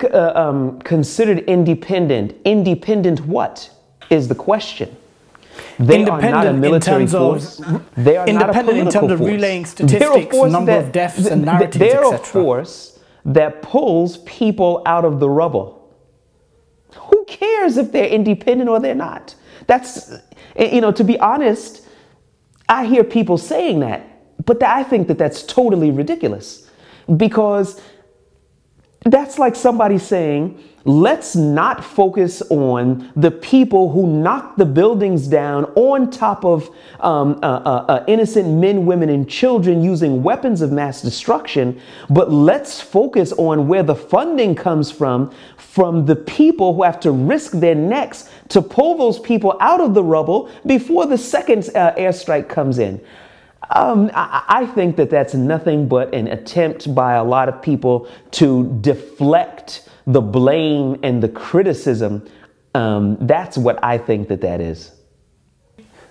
considered independent? Independent what is the question? They are not a military force. They are not a political force. Independent in terms of relaying statistics, number of deaths and narratives, etc. They're a force that pulls people out of the rubble. Who cares if they're independent or they're not? That's, you know, to be honest, I hear people saying that, but I think that that's totally ridiculous, because that's like somebody saying, let's not focus on the people who knocked the buildings down on top of innocent men, women, and children using weapons of mass destruction, but let's focus on where the funding comes from the people who have to risk their necks to pull those people out of the rubble before the second airstrike comes in. I think that that's nothing but an attempt by a lot of people to deflect the blame and the criticism. That's what I think that is.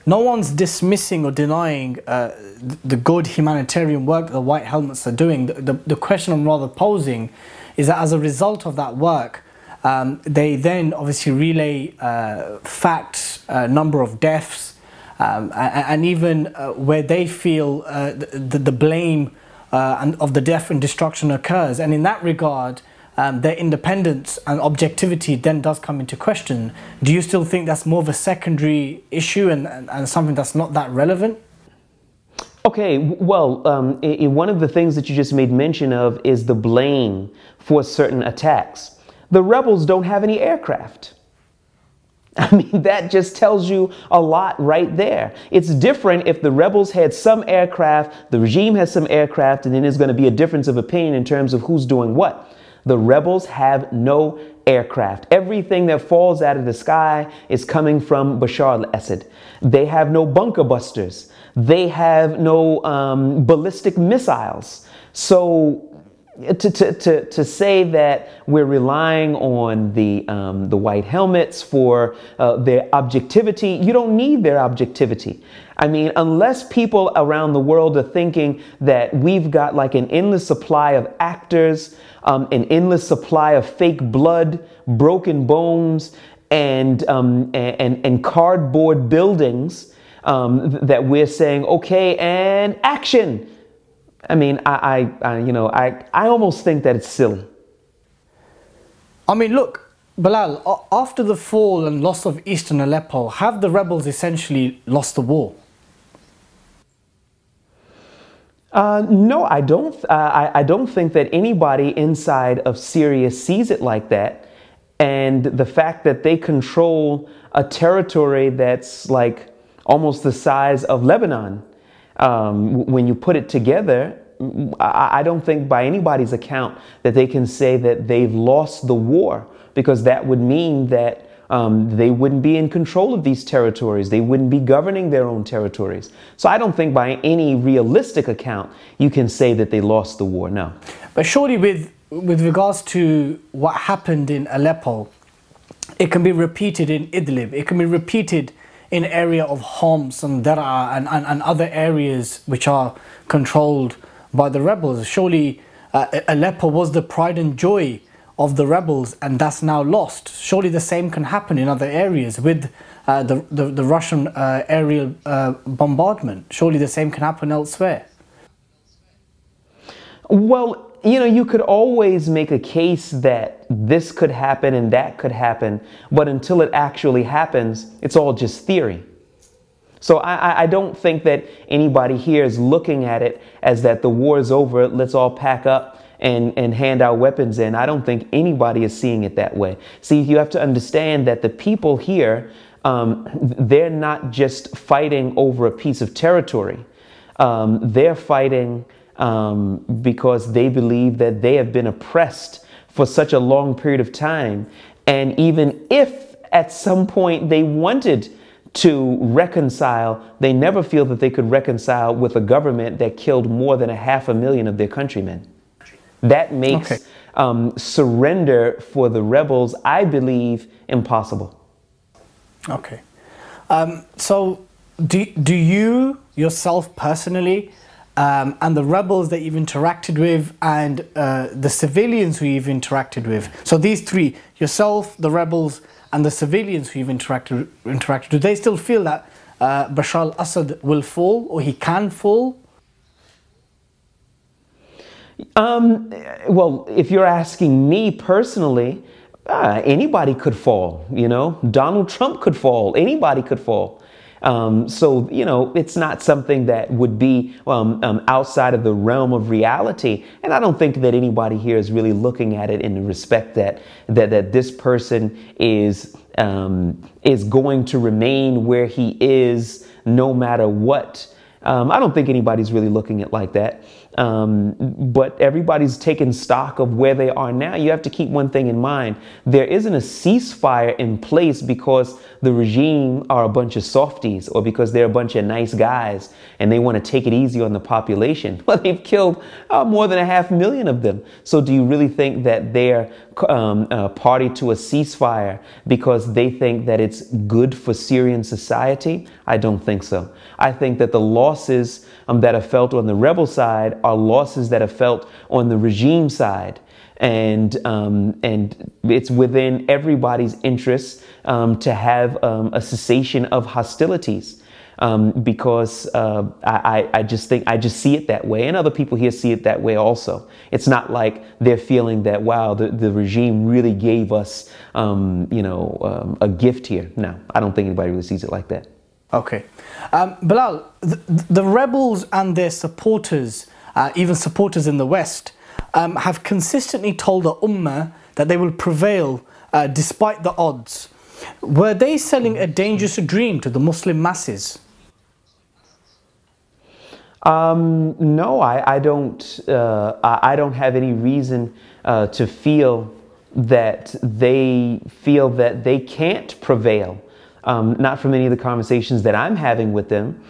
No one's dismissing or denying the good humanitarian work the white helmets are doing. The question I'm rather posing is that as a result of that work, they then obviously relay facts, number of deaths, and even where they feel the blame of the death and destruction occurs. And in that regard, their independence and objectivity then does come into question. Do you still think that's more of a secondary issue and something that's not that relevant? Okay, well, one of the things that you just made mention of is the blame for certain attacks. The rebels don't have any aircraft. I mean, that just tells you a lot right there. It's different if the rebels had some aircraft, the regime has some aircraft, and then there's going to be a difference of opinion in terms of who's doing what. The rebels have no aircraft. Everything that falls out of the sky is coming from Bashar al-Assad. They have no bunker busters. They have no ballistic missiles. So to say that we're relying on the white helmets for their objectivity, you don't need their objectivity. I mean, unless people around the world are thinking that we've got like an endless supply of actors, an endless supply of fake blood, broken bones, and cardboard buildings, that we're saying, okay, and action. I mean, I almost think that it's silly. I mean, look, Bilal, after the fall and loss of eastern Aleppo, have the rebels essentially lost the war? No, I don't. I don't think that anybody inside of Syria sees it like that. And the fact that they control a territory that's like almost the size of Lebanon, when you put it together, I don't think by anybody's account that they can say that they've lost the war, because that would mean that they wouldn't be in control of these territories. They wouldn't be governing their own territories. So I don't think by any realistic account you can say that they lost the war, no. But surely with regards to what happened in Aleppo, it can be repeated in Idlib. It can be repeated in area of Homs and Daraa and other areas which are controlled by the rebels. Surely Aleppo was the pride and joy of the rebels, and that's now lost. Surely the same can happen in other areas with the Russian aerial bombardment. Surely the same can happen elsewhere. Well, you know, you could always make a case that this could happen and that could happen, but until it actually happens, it's all just theory. So I don't think that anybody here is looking at it as that the war is over, let's all pack up and hand our weapons in. I don't think anybody is seeing it that way. See, you have to understand that the people here, they're not just fighting over a piece of territory. They're fighting because they believe that they have been oppressed for such a long period of time. And even if at some point they wanted to reconcile, they never feel that they could reconcile with a government that killed more than 500,000 of their countrymen. That makes surrender for the rebels, I believe, impossible. Okay. So do you yourself personally and the rebels that you've interacted with and the civilians who you've interacted with, so these three, yourself, the rebels and the civilians who you've interacted with, do they still feel that Bashar al-Assad will fall, or he can fall? Well, if you're asking me personally, anybody could fall, you know. Donald Trump could fall. Anybody could fall. So, you know, it's not something that would be outside of the realm of reality. And I don't think that anybody here is really looking at it in the respect that this person is going to remain where he is no matter what. I don't think anybody's really looking at it like that. But everybody's taking stock of where they are now. You have to keep one thing in mind. There isn't a ceasefire in place because the regime are a bunch of softies or because they're a bunch of nice guys and they want to take it easy on the population. Well, they've killed more than 500,000 of them. So do you really think that they're party to a ceasefire because they think that it's good for Syrian society? I don't think so. I think that the losses that are felt on the rebel side are losses that are felt on the regime side. And it's within everybody's interest to have a cessation of hostilities, because I just see it that way, and other people here see it that way also. It's not like they're feeling that, wow, the regime really gave us a gift here. No, I don't think anybody really sees it like that. Okay. Bilal, the rebels and their supporters, even supporters in the West, have consistently told the Ummah that they will prevail despite the odds. Were they selling a dangerous dream to the Muslim masses? No, I don't have any reason to feel that they can't prevail. Not from any of the conversations that I'm having with them.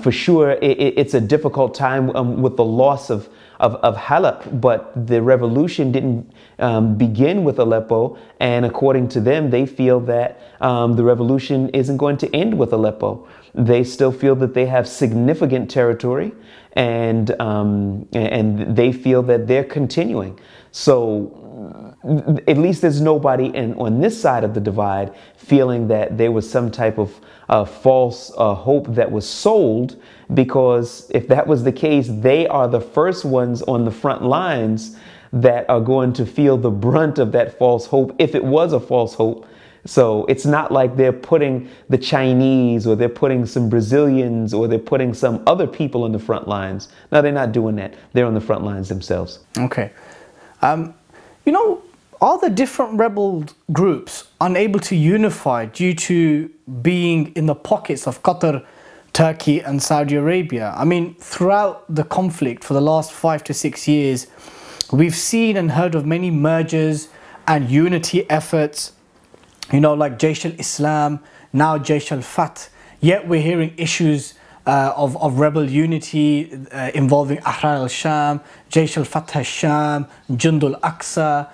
For sure, it's a difficult time with the loss of Halep, but the revolution didn't begin with Aleppo, and according to them, they feel that the revolution isn't going to end with Aleppo. They still feel that they have significant territory, and they feel that they're continuing. So at least there's nobody on this side of the divide feeling that there was some type of false hope that was sold, because if that was the case, they are the first ones on the front lines that are going to feel the brunt of that false hope, if it was a false hope. So it's not like they're putting the Chinese, or they're putting some Brazilians, or they're putting some other people on the front lines. No, they're not doing that. They're on the front lines themselves. Okay. You know, are the different rebel groups unable to unify due to being in the pockets of Qatar, Turkey and Saudi Arabia? I mean, throughout the conflict for the last 5 to 6 years, we've seen and heard of many mergers and unity efforts, you know, like Jaish al-Islam, now Jaish al-Fath. Yet we're hearing issues of rebel unity involving Ahrar al-Sham, Jaish al-Fath al-Sham, Jund al-Aqsa.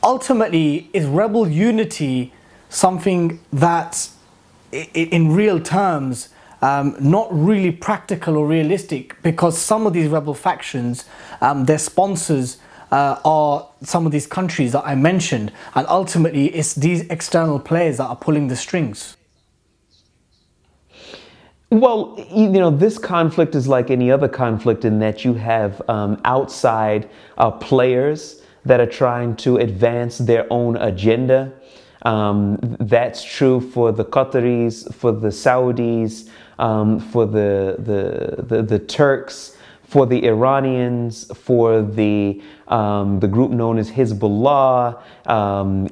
Ultimately, is rebel unity something that's, in real terms, not really practical or realistic? Because some of these rebel factions, their sponsors are some of these countries that I mentioned, and ultimately it's these external players that are pulling the strings. Well, you know, this conflict is like any other conflict in that you have outside players that are trying to advance their own agenda. That's true for the Qataris, for the Saudis, for the Turks, for the Iranians, for the group known as Hezbollah.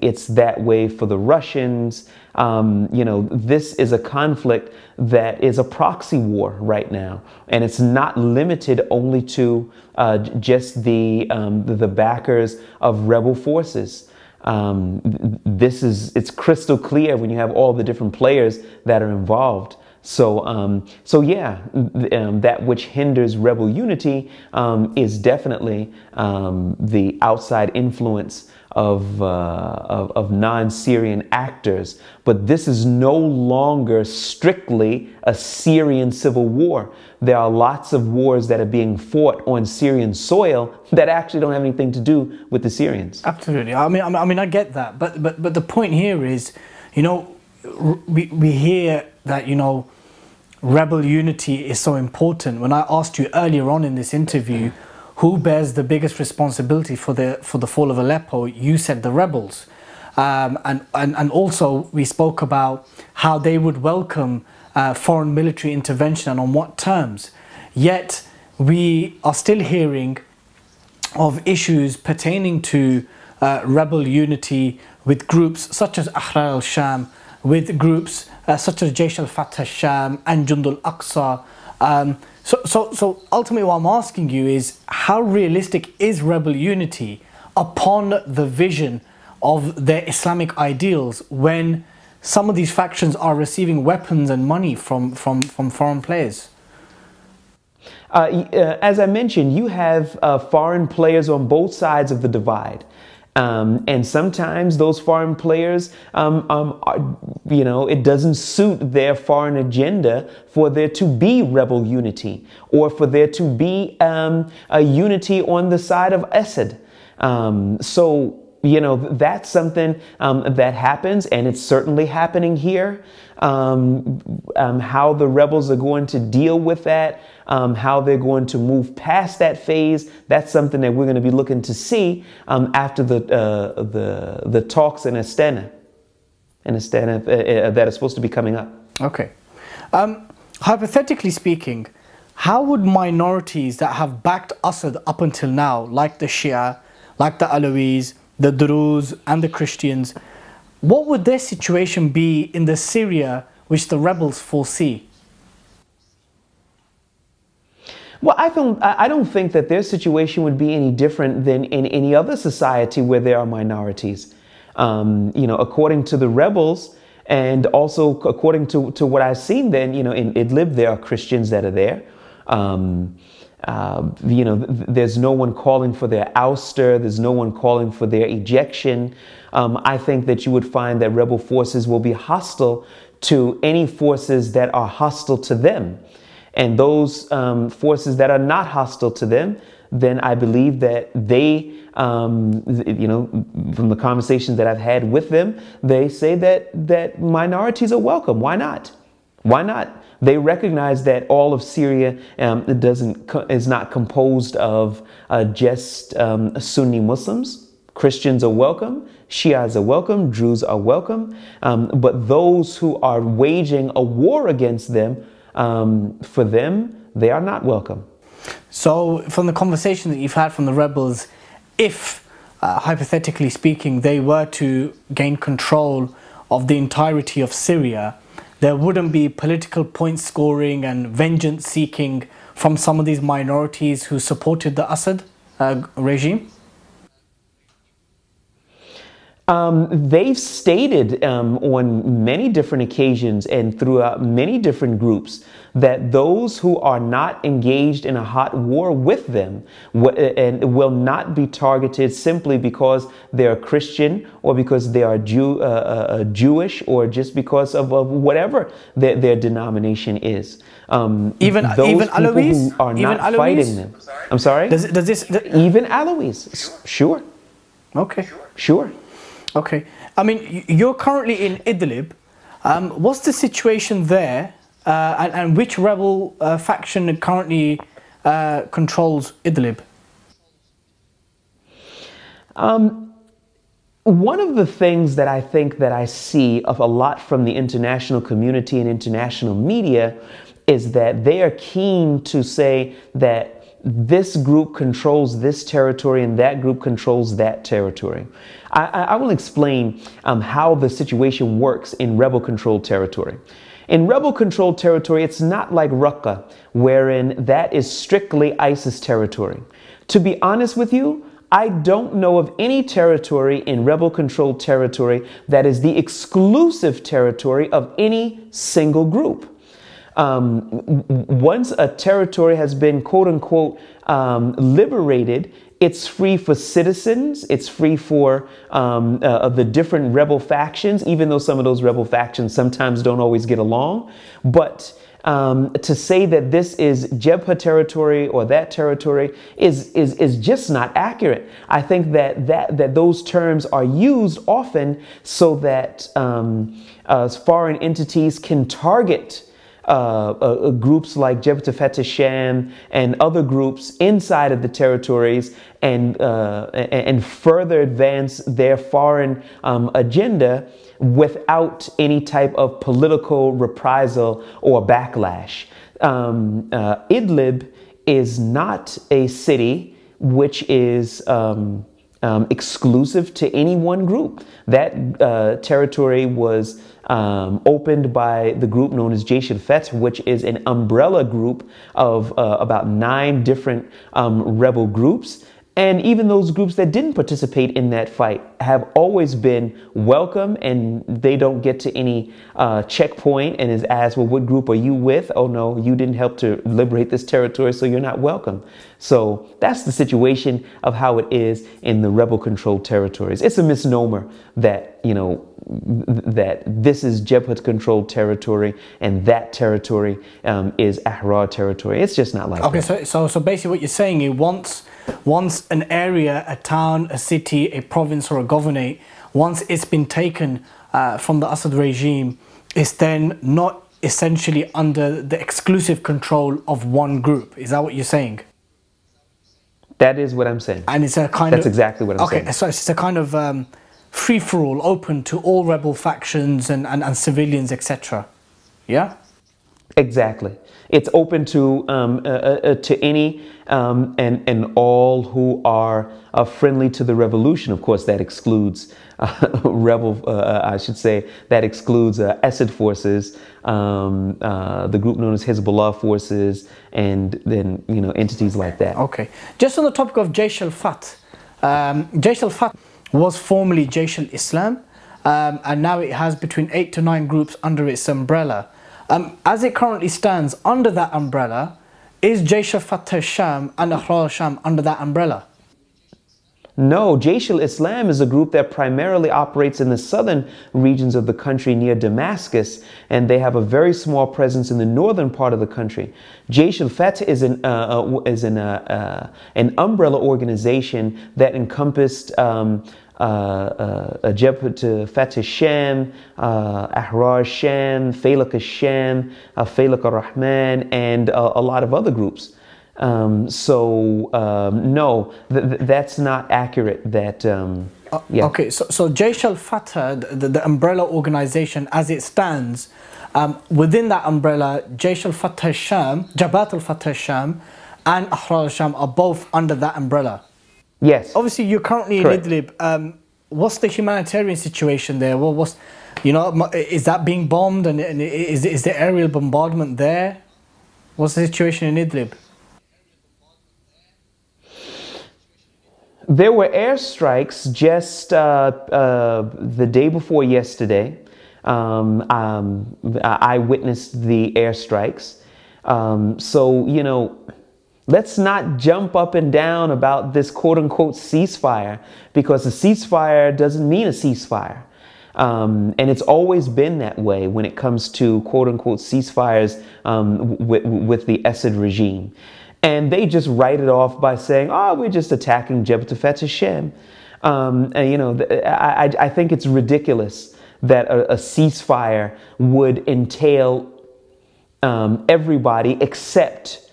It's that way for the Russians. You know, this is a conflict that is a proxy war right now, and it's not limited only to just the backers of rebel forces. It's crystal clear when you have all the different players that are involved. So yeah, that which hinders rebel unity is definitely the outside influence of non-Syrian actors. But this is no longer strictly a Syrian civil war. There are lots of wars that are being fought on Syrian soil that actually don't have anything to do with the Syrians. Absolutely. I mean, I get that, but the point here is, you know, we hear that, you know, rebel unity is so important. When I asked you earlier on in this interview, who bears the biggest responsibility for the fall of Aleppo, you said the rebels. And also we spoke about how they would welcome foreign military intervention and on what terms. Yet we are still hearing of issues pertaining to rebel unity with groups such as Ahrar al-Sham, with groups such as Jaish al-Fath al-Sham and Jund al-Aqsa. So ultimately what I'm asking you is, how realistic is rebel unity upon the vision of their Islamic ideals when some of these factions are receiving weapons and money from foreign players? As I mentioned, you have foreign players on both sides of the divide. And sometimes those foreign players, you know, it doesn't suit their foreign agenda for there to be rebel unity, or for there to be a unity on the side of Assad. So, you know, that's something that happens, and it's certainly happening here. How the rebels are going to deal with that, how they're going to move past that phase, that's something that we're going to be looking to see after the talks in Astana, that are supposed to be coming up. Okay. Hypothetically speaking, how would minorities that have backed Assad up until now, like the Shia, like the Alawis, the Druze and the Christians, what would their situation be in the Syria which the rebels foresee? Well, I don't think that their situation would be any different than in any other society where there are minorities. You know, according to the rebels, And also, according to what I've seen, then, you know, in Idlib, there are Christians that are there. You know, there's no one calling for their ouster. There's no one calling for their ejection. I think that you would find that rebel forces will be hostile to any forces that are hostile to them. And those forces that are not hostile to them, then I believe that they, you know, from the conversations that I've had with them, they say that minorities are welcome. Why not? Why not? They recognize that all of Syria is not composed of just Sunni Muslims. Christians are welcome. Shias are welcome. Druze are welcome. But those who are waging a war against them, for them, they are not welcome. So from the conversation that you've had from the rebels, if hypothetically speaking, they were to gain control of the entirety of Syria, there wouldn't be political point scoring and vengeance seeking from some of these minorities who supported the Assad regime? They've stated on many different occasions and throughout many different groups that those who are not engaged in a hot war with them and will not be targeted simply because they're Christian or because they are Jewish or just because of whatever their denomination is. Even Alawis who are not fighting them. I'm sorry? Even Alawis? Sure. Okay. Sure. Okay. I mean, you're currently in Idlib. What's the situation there, and which rebel faction currently controls Idlib? One of the things that I think that I see of a lot from the international community and international media is that they are keen to say that this group controls this territory and that group controls that territory. I will explain how the situation works in rebel-controlled territory. In rebel-controlled territory, it's not like Raqqa, wherein that is strictly ISIS territory. To be honest with you, I don't know of any territory in rebel-controlled territory that is the exclusive territory of any single group. Once a territory has been, quote unquote, liberated, it's free for citizens. It's free for the different rebel factions, even though some of those rebel factions sometimes don't always get along. But to say that this is Jebha territory or that territory is just not accurate. I think that those terms are used often so that foreign entities can target groups like Jebhat Fatah Sham and other groups inside of the territories and further advance their foreign agenda without any type of political reprisal or backlash. Idlib is not a city which is exclusive to any one group. That territory was opened by the group known as Jaish al-Fath, which is an umbrella group of about 9 different rebel groups. And even those groups that didn't participate in that fight have always been welcome, and they don't get to any checkpoint and is asked, well, what group are you with? Oh, no, you didn't help to liberate this territory, so you're not welcome. So that's the situation of how it is in the rebel-controlled territories. It's a misnomer that, you know, that this is Jebhat-controlled territory and that territory is Ahrar territory. It's just not like that. Okay, so basically what you're saying is once an area, a town, a city, a province or a governorate, once it's been taken from the Assad regime, it's then not essentially under the exclusive control of one group. Is that what you're saying? That is what I'm saying. And it's a kind That's exactly what I'm saying. Okay, so it's a kind of free-for-all, open to all rebel factions and civilians, etc. Yeah? Exactly. It's open to any and all who are friendly to the revolution. Of course, that excludes that excludes Assad forces, the group known as Hezbollah forces, and then, you know, entities like that. Okay. Just on the topic of Jaish al-Fath, Jaish al-Fath was formerly Jaish al-Islam. and now it has between 8 to 9 groups under its umbrella. As it currently stands under that umbrella, is Jaish al-Fatah al-Sham and Ahrar al-Sham under that umbrella? No, Jaish al-Islam is a group that primarily operates in the southern regions of the country near Damascus, and they have a very small presence in the northern part of the country. Jaish al-Fatah is an umbrella organization that encompassed Jabhat al-Fatah al-Sham, Ahrar al-Sham, Falak al-Sham, Falak al-Rahman, and a lot of other groups. No, that's not accurate. That yeah. Okay, so Jaish al-Fatah, the umbrella organization as it stands, within that umbrella, Jaish al-Fatah al-Sham, Jabhat al-Fatah al-Sham, and Ahrar al-Sham are both under that umbrella. Yes. Obviously, you're currently Correct. in Idlib. What's the humanitarian situation there? Well, is that being bombed, and is there aerial bombardment there? What's the situation in Idlib? There were airstrikes just the day before yesterday. I witnessed the airstrikes. Let's not jump up and down about this quote-unquote ceasefire, because a ceasefire doesn't mean a ceasefire. And it's always been that way when it comes to quote-unquote ceasefires with the Assad regime. And they just write it off by saying, oh, we're just attacking Jabhat al-Fatah al-Sham. I think it's ridiculous that a ceasefire would entail everybody except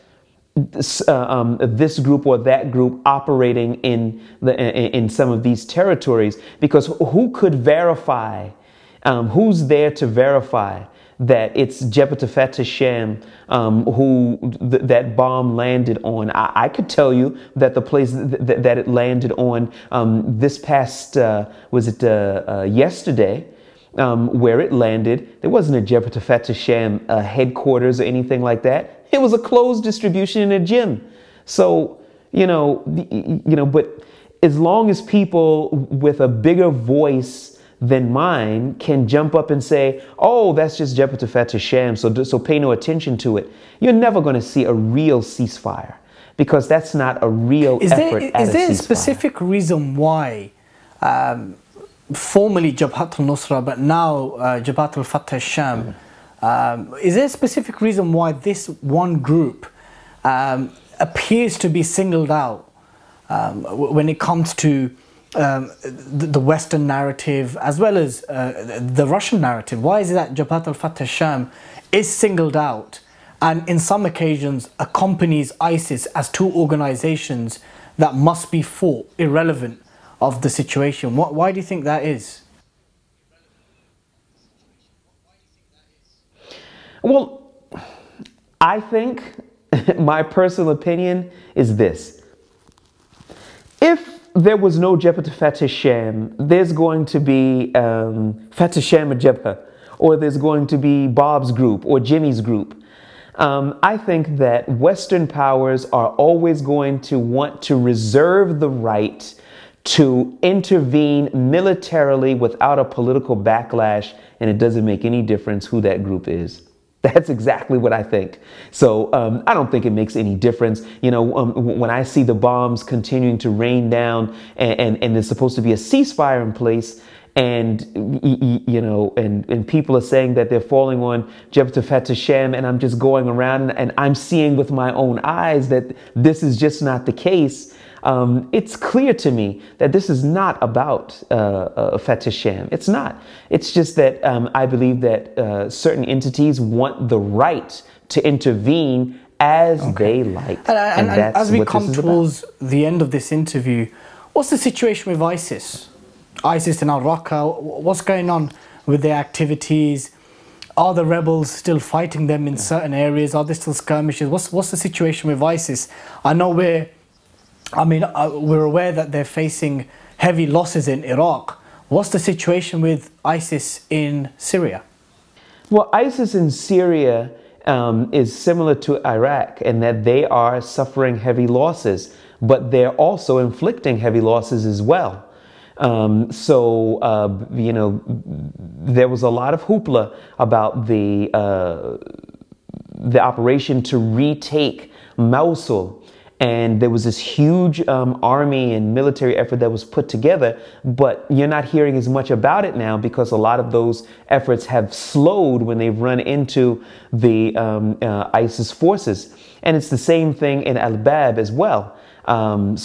this group or that group operating in some of these territories, because who could verify, who's there to verify that it's Jabhat al-Fatah al-Sham who that bomb landed on? I could tell you that the place that it landed on this past, yesterday, where it landed, there wasn't a Jabhat al-Fatah al-Sham headquarters or anything like that. It was a closed distribution in a gym. So, but as long as people with a bigger voice than mine can jump up and say, oh, that's just Jabhat al-Fatah al-Sham, so pay no attention to it, you're never going to see a real ceasefire, because that's not a real effort at a ceasefire. Is there a specific reason why formerly Jabhat al-Nusra, but now Jabhat al-Fatah al-Sham, is there a specific reason why this one group appears to be singled out when it comes to the Western narrative as well as the Russian narrative? Why is it that Jabhat al-Fatah al-Sham is singled out and in some occasions accompanies ISIS as two organizations that must be fought, irrelevant of the situation? Why do you think that is? Well, I think my personal opinion is this. If there was no Jabhat al-Fatah al-Sham, there's going to be Fatah al-Sham al-Jabha, or there's going to be Bob's group or Jimmy's group. I think that Western powers are always going to want to reserve the right to intervene militarily without a political backlash, and it doesn't make any difference who that group is. That's exactly what I think. So I don't think it makes any difference. When I see the bombs continuing to rain down and there's supposed to be a ceasefire in place, and people are saying that they're falling on Jabhat al-Fatah al-Sham, and I'm just going around and I'm seeing with my own eyes that this is just not the case. It's clear to me that this is not about Fatah al-Sham. It's not. It's just that I believe that certain entities want the right to intervene as they like. And as we come towards the end of this interview, what's the situation with ISIS? ISIS in Al-Raqqa, what's going on with their activities? Are the rebels still fighting them in certain areas? Are there still skirmishes? What's the situation with ISIS? I know we're aware that they're facing heavy losses in Iraq. What's the situation with ISIS in Syria? Well, ISIS in Syria is similar to Iraq in that they are suffering heavy losses, but they're also inflicting heavy losses as well. You know, there was a lot of hoopla about the operation to retake Mosul. And there was this huge army and military effort that was put together, but you're not hearing as much about it now because a lot of those efforts have slowed when they've run into the ISIS forces. And it's the same thing in Al-Bab as well. They're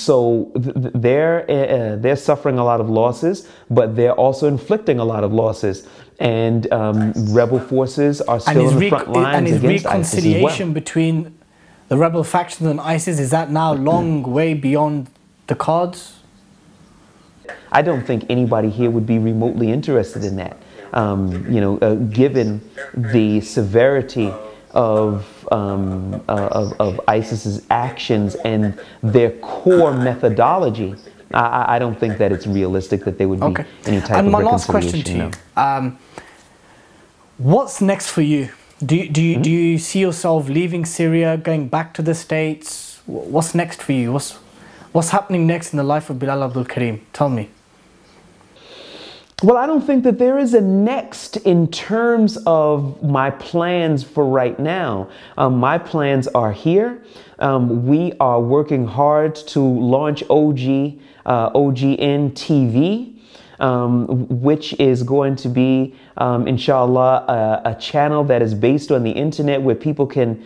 suffering a lot of losses, but they're also inflicting a lot of losses. And rebel forces are still in the front lines against ISIS as well. Reconciliation between the rebel factions and ISIS, is that now long way beyond the cards? I don't think anybody here would be remotely interested in that. You know, given the severity of ISIS's actions and their core methodology, I don't think that it's realistic that there would be any type of reconciliation. And my last question to you, what's next for you? Do you see yourself leaving Syria, going back to the States? What's next for you? What's happening next in the life of Bilal Abdul Kareem? Tell me. Well, I don't think that there is a next in terms of my plans for right now. My plans are here. We are working hard to launch OGN TV. Which is going to be, inshallah, a channel that is based on the internet where people can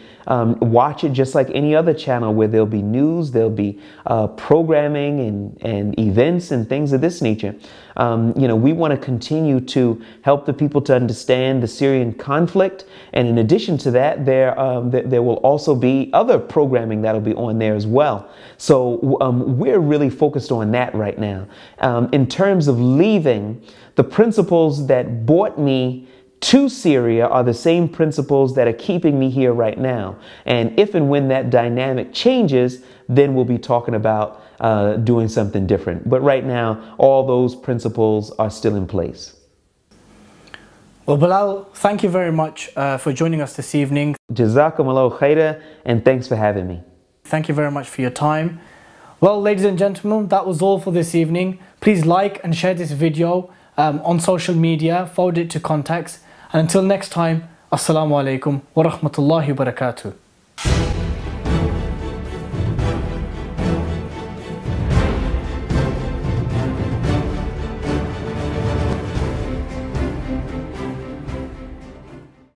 watch it just like any other channel, where there'll be news, there'll be programming and events and things of this nature. You know, we want to continue to help the people to understand the Syrian conflict. And in addition to that, there will also be other programming that'll be on there as well. So we're really focused on that right now. In terms of leaving, the principles that brought me to Syria are the same principles that are keeping me here right now. And if and when that dynamic changes, then we'll be talking about doing something different. But right now, all those principles are still in place. Well, Bilal, thank you very much for joining us this evening. Jazakumullahu khaira, and thanks for having me. Thank you very much for your time. Well, ladies and gentlemen, that was all for this evening. Please like and share this video on social media, forward it to contacts. And until next time, Assalamu alaikum wa rahmatullahi wa barakatuh.